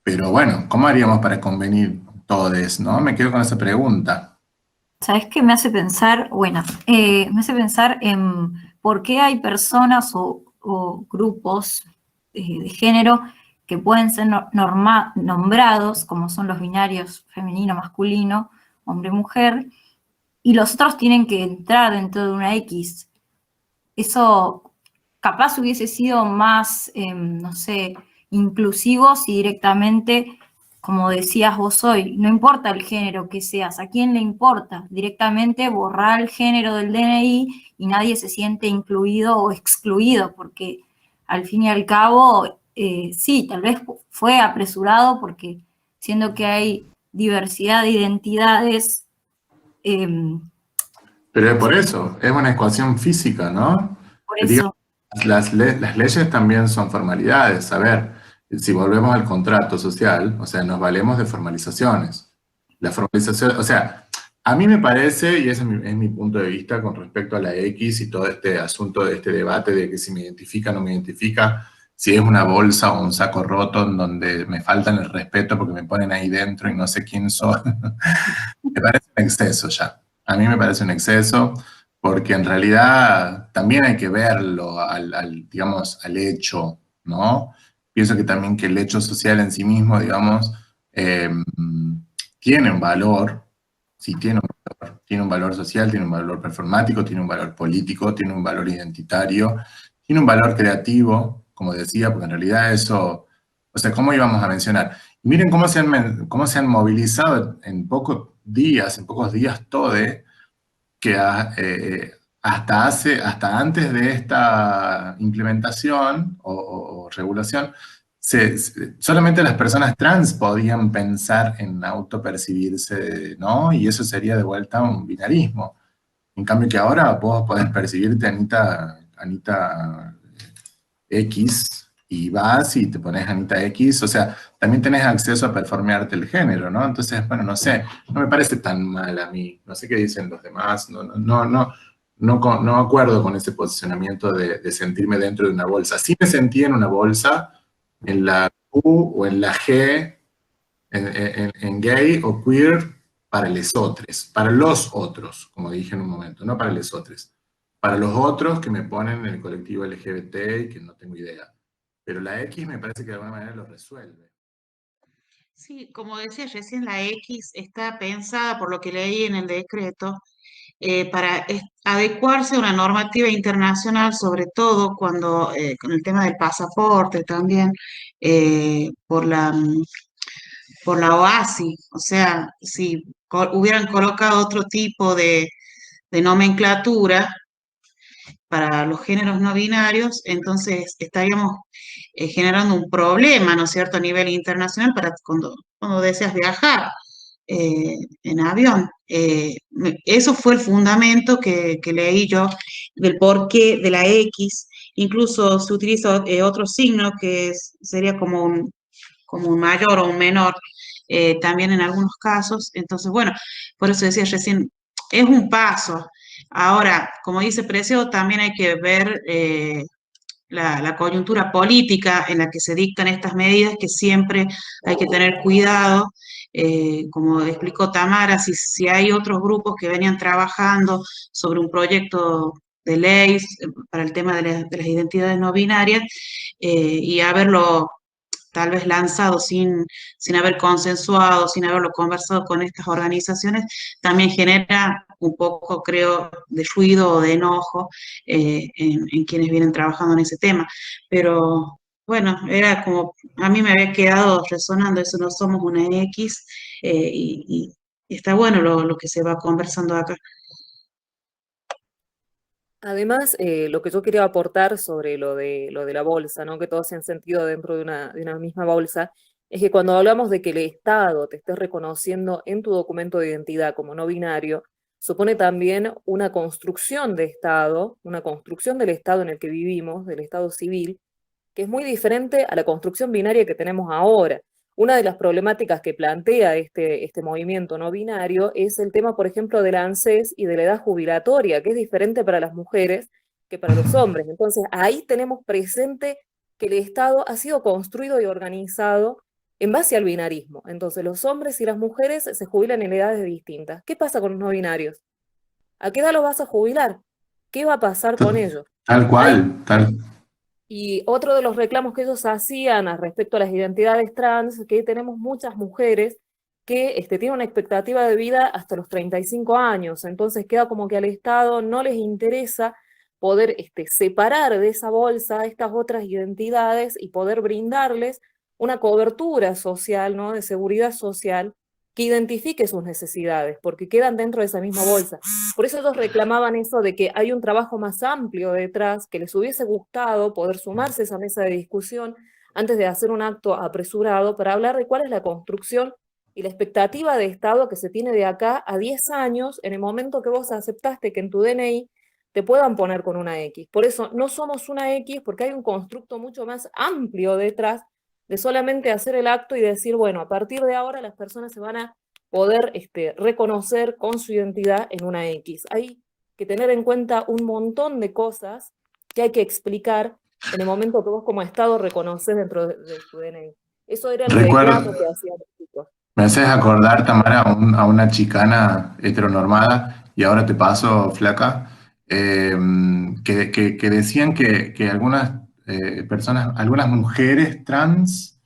Pero bueno, ¿cómo haríamos para convenir todos, no? Me quedo con esa pregunta. ¿Sabes qué me hace pensar? Bueno, me hace pensar en por qué hay personas o grupos de género que pueden ser nombrados, como son los binarios femenino, masculino, hombre, mujer, y los otros tienen que entrar dentro de una X. Eso capaz hubiese sido más, no sé, inclusivo si directamente, como decías vos hoy, no importa el género que seas, ¿a quién le importa? Directamente borrar el género del DNI y nadie se siente incluido o excluido, porque al fin y al cabo, sí, tal vez fue apresurado porque siendo que hay diversidad de identidades. Pero es por eso, es una ecuación física, ¿no? Por Digamos, eso, las leyes también son formalidades. A ver, si volvemos al contrato social, o sea, nos valemos de formalizaciones. La formalización, o sea, a mí me parece, y ese es mi punto de vista con respecto a la X y todo este asunto, este debate de que si me identifica o no me identifica, si es una bolsa o un saco roto en donde me faltan el respeto porque me ponen ahí dentro y no sé quién soy, me parece un exceso ya. A mí me parece un exceso porque en realidad también hay que verlo digamos, al hecho, ¿no? Pienso que también que el hecho social en sí mismo, digamos, eh, tiene un valor, sí tiene un valor social, tiene un valor performático, tiene un valor político, tiene un valor identitario, tiene un valor creativo, como decía, porque en realidad eso, o sea, ¿cómo íbamos a mencionar? Miren cómo se han movilizado en pocos días todo, que hasta antes de esta implementación o regulación, solamente las personas trans podían pensar en autopercibirse, ¿no? Y eso sería de vuelta un binarismo. En cambio que ahora vos podés percibirte Anita X, y vas y te pones Anita X, o sea, también tenés acceso a performearte el género, ¿no? Entonces, bueno, no sé, no me parece tan mal a mí, no sé qué dicen los demás, no acuerdo con ese posicionamiento de sentirme dentro de una bolsa. Sí me sentí en una bolsa, en la Q o en la G, en gay o queer, para los otros, como dije en un momento, no para los otros. Para los otros que me ponen en el colectivo LGBT y que no tengo idea. Pero la X me parece que de alguna manera lo resuelve. Sí, como decía recién, la X está pensada, por lo que leí en el decreto, para adecuarse a una normativa internacional, sobre todo cuando, con el tema del pasaporte también, por por la OASI. O sea, si hubieran colocado otro tipo de nomenclatura para los géneros no binarios, entonces estaríamos generando un problema, ¿no es cierto?, a nivel internacional para cuando deseas viajar en avión. Eso fue el fundamento que leí yo del porqué de la X. Incluso se utiliza otro signo que sería como un mayor o un menor, también en algunos casos. Entonces, bueno, por eso decía recién, es un paso. Ahora, como dice Precio, también hay que ver la coyuntura política en la que se dictan estas medidas, que siempre hay que tener cuidado. Como explicó Tamara, si hay otros grupos que venían trabajando sobre un proyecto de ley para el tema de las identidades no binarias, y haberlo tal vez lanzado sin haber consensuado, sin haberlo conversado con estas organizaciones, también genera un poco, creo, de ruido o de enojo en quienes vienen trabajando en ese tema. Pero bueno, era como, a mí me había quedado resonando eso, no somos una X, y está bueno lo que se va conversando acá. Además, lo que yo quería aportar sobre lo de la bolsa, ¿no? Que todos se han sentido dentro de una misma bolsa, es que cuando hablamos de que el Estado te esté reconociendo en tu documento de identidad como no binario, supone también una construcción de Estado, una construcción del Estado en el que vivimos, del Estado civil, que es muy diferente a la construcción binaria que tenemos ahora. Una de las problemáticas que plantea este movimiento no binario es el tema, por ejemplo, del ANSES y de la edad jubilatoria, que es diferente para las mujeres que para los hombres. Entonces, ahí tenemos presente que el Estado ha sido construido y organizado en base al binarismo. Entonces, los hombres y las mujeres se jubilan en edades distintas. ¿Qué pasa con los no binarios? ¿A qué edad los vas a jubilar? ¿Qué va a pasar con ellos? Tal cual, Y otro de los reclamos que ellos hacían respecto a las identidades trans, que tenemos muchas mujeres que tienen una expectativa de vida hasta los 35 años, entonces queda como que al Estado no les interesa poder separar de esa bolsa estas otras identidades y poder brindarles una cobertura social, ¿no? De seguridad social que identifique sus necesidades, porque quedan dentro de esa misma bolsa. Por eso ellos reclamaban eso de que hay un trabajo más amplio detrás, que les hubiese gustado poder sumarse a esa mesa de discusión antes de hacer un acto apresurado para hablar de cuál es la construcción y la expectativa de Estado que se tiene de acá a 10 años, en el momento que vos aceptaste que en tu DNI te puedan poner con una X. Por eso no somos una X, porque hay un constructo mucho más amplio detrás de solamente hacer el acto y decir, bueno, a partir de ahora las personas se van a poder reconocer con su identidad en una X. Hay que tener en cuenta un montón de cosas que hay que explicar en el momento que vos como Estado reconoces dentro de tu DNI. Eso era el reclamo que hacían los chicos. Me haces acordar, Tamara, a una chicana heteronormada, y ahora te paso, flaca, que decían que algunas personas, algunas mujeres trans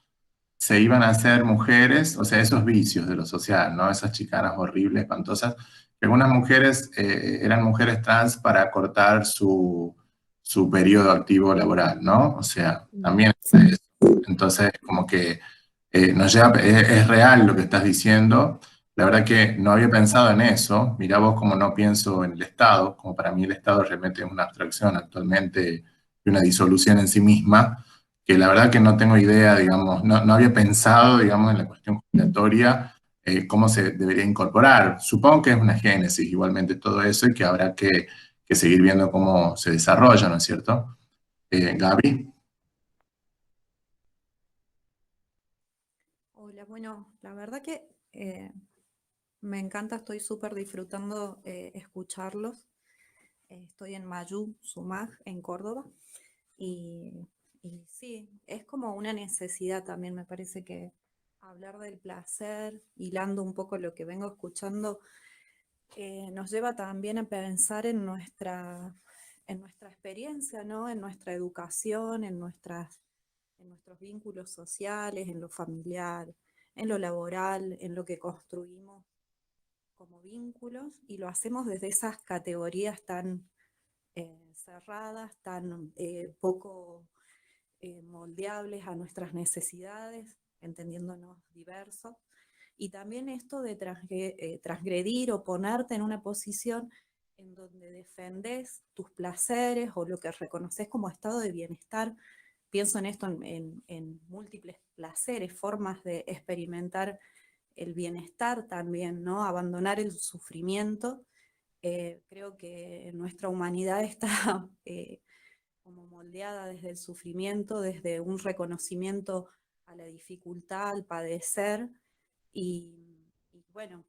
se iban a hacer mujeres, o sea, esos vicios de lo social, ¿no? Esas chicanas horribles, espantosas, que algunas mujeres eran mujeres trans para cortar su periodo activo laboral, ¿no? O sea, también es eso. Entonces, como que nos lleva, es real lo que estás diciendo. La verdad que no había pensado en eso. Mirá vos como no pienso en el Estado, como para mí el Estado realmente es una abstracción actualmente y una disolución en sí misma, que la verdad que no tengo idea, digamos, no había pensado, digamos, en la cuestión jubilatoria, cómo se debería incorporar. Supongo que es una génesis igualmente todo eso y que habrá que seguir viendo cómo se desarrolla, ¿no es cierto? Gaby. Hola, bueno, la verdad que me encanta, estoy súper disfrutando escucharlos. Estoy en Mayú, Sumaj, en Córdoba, y sí, es como una necesidad también, me parece que hablar del placer, hilando un poco lo que vengo escuchando, nos lleva también a pensar en nuestra experiencia, ¿no? En nuestra educación, en nuestros vínculos sociales, en lo familiar, en lo laboral, en lo que construimos como vínculos, y lo hacemos desde esas categorías tan cerradas, tan poco moldeables a nuestras necesidades, entendiéndonos diversos. Y también esto de transgredir o ponerte en una posición en donde defendés tus placeres o lo que reconoces como estado de bienestar. Pienso en esto en múltiples placeres, formas de experimentar el bienestar también, ¿no? Abandonar el sufrimiento. Creo que nuestra humanidad está como moldeada desde el sufrimiento, desde un reconocimiento a la dificultad, al padecer, y bueno,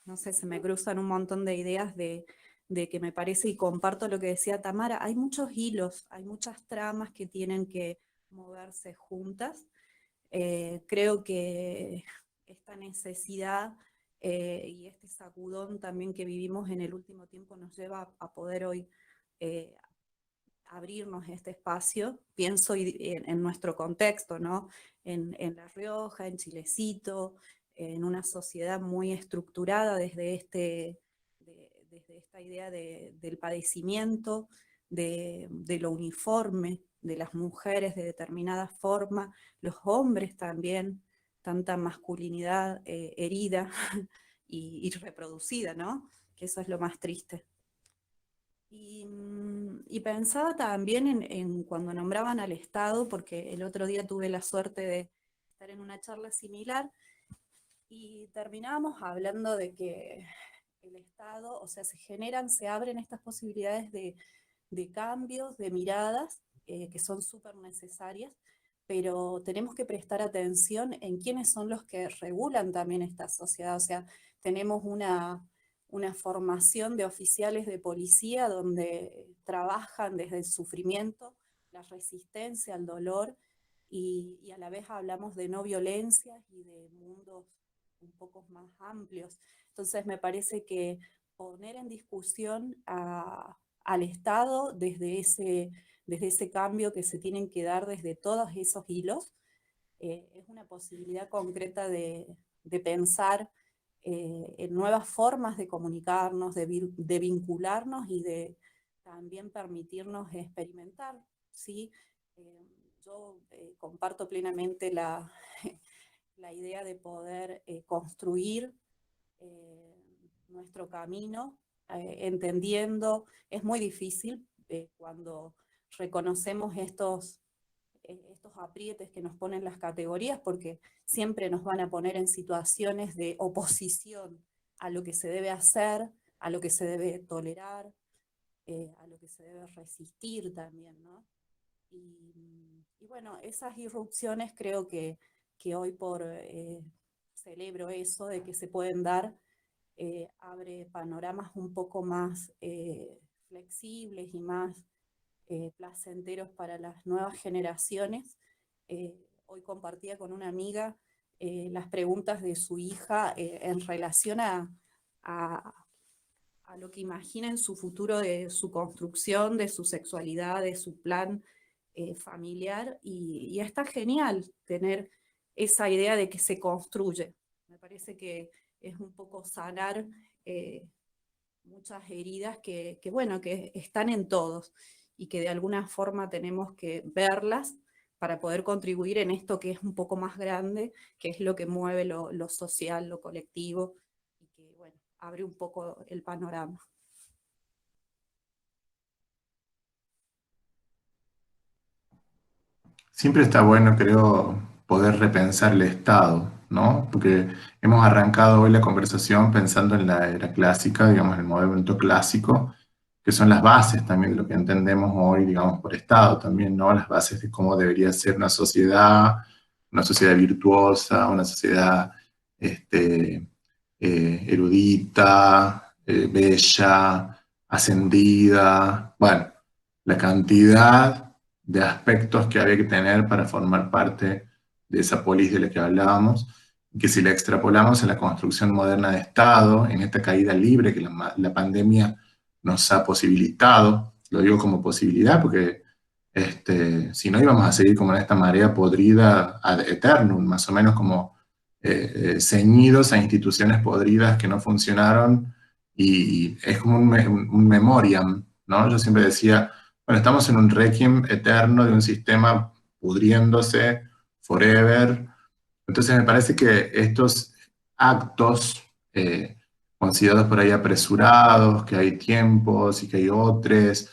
no sé, se me cruzan un montón de ideas de que me parece, y comparto lo que decía Tamara, hay muchos hilos, hay muchas tramas que tienen que moverse juntas. Creo que esta necesidad y este sacudón también que vivimos en el último tiempo nos lleva a poder hoy abrirnos este espacio. Pienso en nuestro contexto, ¿no? En La Rioja, en Chilecito, en una sociedad muy estructurada desde esta idea del padecimiento, de lo uniforme, de las mujeres de determinada forma, los hombres también, tanta masculinidad herida y reproducida, ¿no? Que eso es lo más triste. Y pensaba también en cuando nombraban al Estado, porque el otro día tuve la suerte de estar en una charla similar, y terminábamos hablando de que el Estado, o sea, se abren estas posibilidades de cambios, de miradas, que son súper necesarias, pero tenemos que prestar atención en quiénes son los que regulan también esta sociedad. O sea, tenemos una formación de oficiales de policía donde trabajan desde el sufrimiento, la resistencia al dolor, y a la vez hablamos de no violencia y de mundos un poco más amplios. Entonces me parece que poner en discusión al Estado desde ese cambio que se tienen que dar desde todos esos hilos, es una posibilidad concreta de pensar en nuevas formas de comunicarnos, de vincularnos y de también permitirnos experimentar, ¿sí? Yo comparto plenamente la idea de poder construir nuestro camino, entendiendo, es muy difícil cuando reconocemos estos aprietes que nos ponen las categorías, porque siempre nos van a poner en situaciones de oposición a lo que se debe hacer, a lo que se debe tolerar, a lo que se debe resistir también, ¿no? Y bueno, esas irrupciones creo que hoy celebro eso, de que se pueden dar, abre panoramas un poco más flexibles y más placenteros para las nuevas generaciones. Hoy compartía con una amiga las preguntas de su hija en relación a lo que imagina en su futuro, de su construcción, de su sexualidad, de su plan familiar, y está genial tener esa idea de que se construye. Me parece que es un poco sanar muchas heridas que están en todos, y que de alguna forma tenemos que verlas para poder contribuir en esto que es un poco más grande, que es lo que mueve lo social, lo colectivo, y que, bueno, abre un poco el panorama. Siempre está bueno, creo, poder repensar el Estado, ¿no? Porque hemos arrancado hoy la conversación pensando en la era clásica, digamos, en el movimiento clásico, que son las bases también de lo que entendemos hoy, digamos, por Estado también, ¿no? Las bases de cómo debería ser una sociedad virtuosa, una sociedad erudita, bella, ascendida, bueno, la cantidad de aspectos que había que tener para formar parte de esa polis de la que hablábamos, y que si la extrapolamos en la construcción moderna de Estado, en esta caída libre que la pandemia nos ha posibilitado, lo digo como posibilidad porque si no íbamos a seguir como en esta marea podrida ad eternum, más o menos como ceñidos a instituciones podridas que no funcionaron, y es como un memoriam, ¿no? Yo siempre decía, bueno, estamos en un requiem eterno de un sistema pudriéndose forever. Entonces me parece que estos actos considerados por ahí apresurados, que hay tiempos y que hay otros,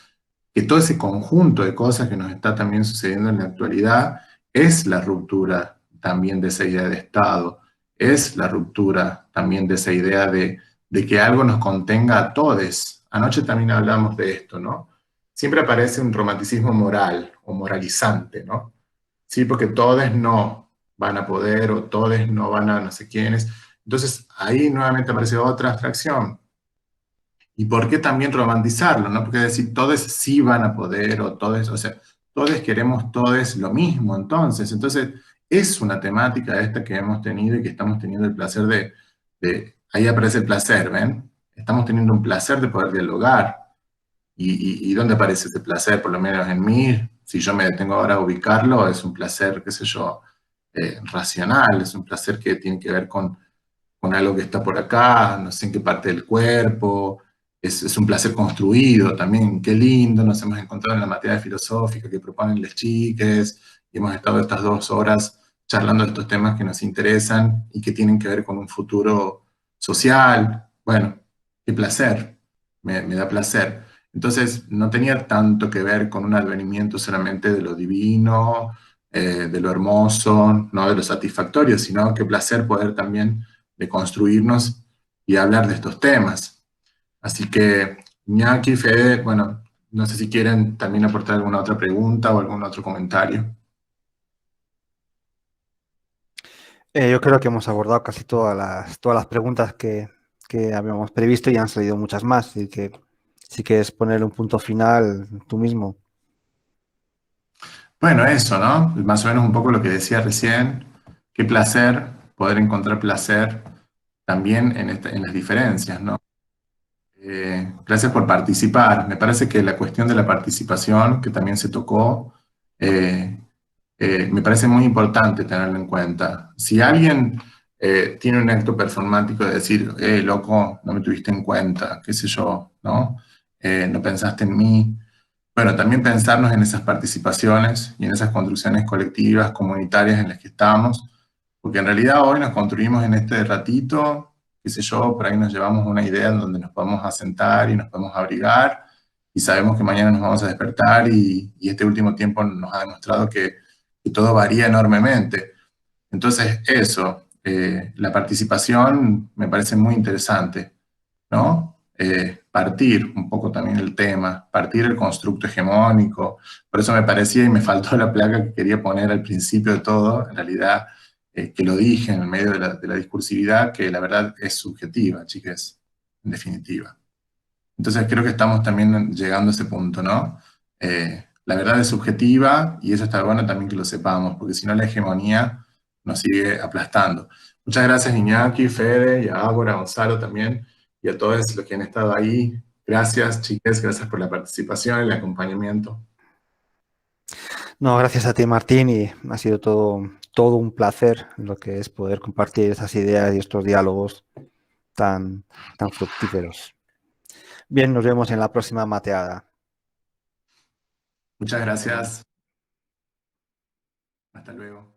que todo ese conjunto de cosas que nos está también sucediendo en la actualidad es la ruptura también de esa idea de Estado, es la ruptura también de esa idea de que algo nos contenga a todos. Anoche también hablamos de esto, ¿no? Siempre aparece un romanticismo moral o moralizante, ¿no? Sí, porque todos no van a poder, o todos no van a no sé quiénes. Entonces ahí nuevamente aparece otra abstracción. ¿Y por qué también romantizarlo, no? Porque decir todos sí van a poder, o todos, o sea, todos queremos todos lo mismo, entonces es una temática esta que hemos tenido y que estamos teniendo el placer ahí aparece el placer, ¿ven? Estamos teniendo un placer de poder dialogar. ¿Y dónde aparece ese placer? Por lo menos en mí, si yo me detengo ahora a ubicarlo, es un placer, qué sé yo, racional, es un placer que tiene que ver con algo que está por acá, no sé en qué parte del cuerpo, es un placer construido también, qué lindo, nos hemos encontrado en la materia filosófica que proponen las chiques, y hemos estado estas 2 horas charlando de estos temas que nos interesan y que tienen que ver con un futuro social. Bueno, qué placer, me da placer. Entonces, no tenía tanto que ver con un advenimiento solamente de lo divino, de lo hermoso, no de lo satisfactorio, sino qué placer poder también de construirnos y hablar de estos temas. Así que, Iñaki, Fede, bueno, no sé si quieren también aportar alguna otra pregunta o algún otro comentario. Yo creo que hemos abordado casi todas las preguntas que habíamos previsto y han salido muchas más. Así que si quieres ponerle un punto final tú mismo. Bueno, eso, ¿no? Más o menos un poco lo que decía recién. Qué placer poder encontrar placer también en las diferencias, ¿no? Gracias por participar. Me parece que la cuestión de la participación, que también se tocó, me parece muy importante tenerlo en cuenta. Si alguien tiene un acto performático de decir, loco, no me tuviste en cuenta, qué sé yo, ¿no? No pensaste en mí. Bueno, también pensarnos en esas participaciones y en esas construcciones colectivas, comunitarias en las que estamos, porque en realidad hoy nos construimos en este ratito, qué sé yo, por ahí nos llevamos una idea en donde nos podemos asentar y nos podemos abrigar, y sabemos que mañana nos vamos a despertar y este último tiempo nos ha demostrado que todo varía enormemente. Entonces, eso, la participación me parece muy interesante, ¿no? Partir un poco también el tema, partir el constructo hegemónico. Por eso me parecía y me faltó la placa que quería poner al principio de todo, en realidad, que lo dije en el medio de la discursividad, que la verdad es subjetiva, chicas, en definitiva. Entonces creo que estamos también llegando a ese punto, ¿no? La verdad es subjetiva y eso está bueno también que lo sepamos, porque si no la hegemonía nos sigue aplastando. Muchas gracias Iñaki, Fede, y a Ágora, a Gonzalo también, y a todos los que han estado ahí. Gracias, chicas, gracias por la participación y el acompañamiento. No, gracias a ti, Martín, y ha sido todo un placer lo que es poder compartir esas ideas y estos diálogos tan fructíferos. Bien, nos vemos en la próxima mateada. Muchas gracias. Hasta luego.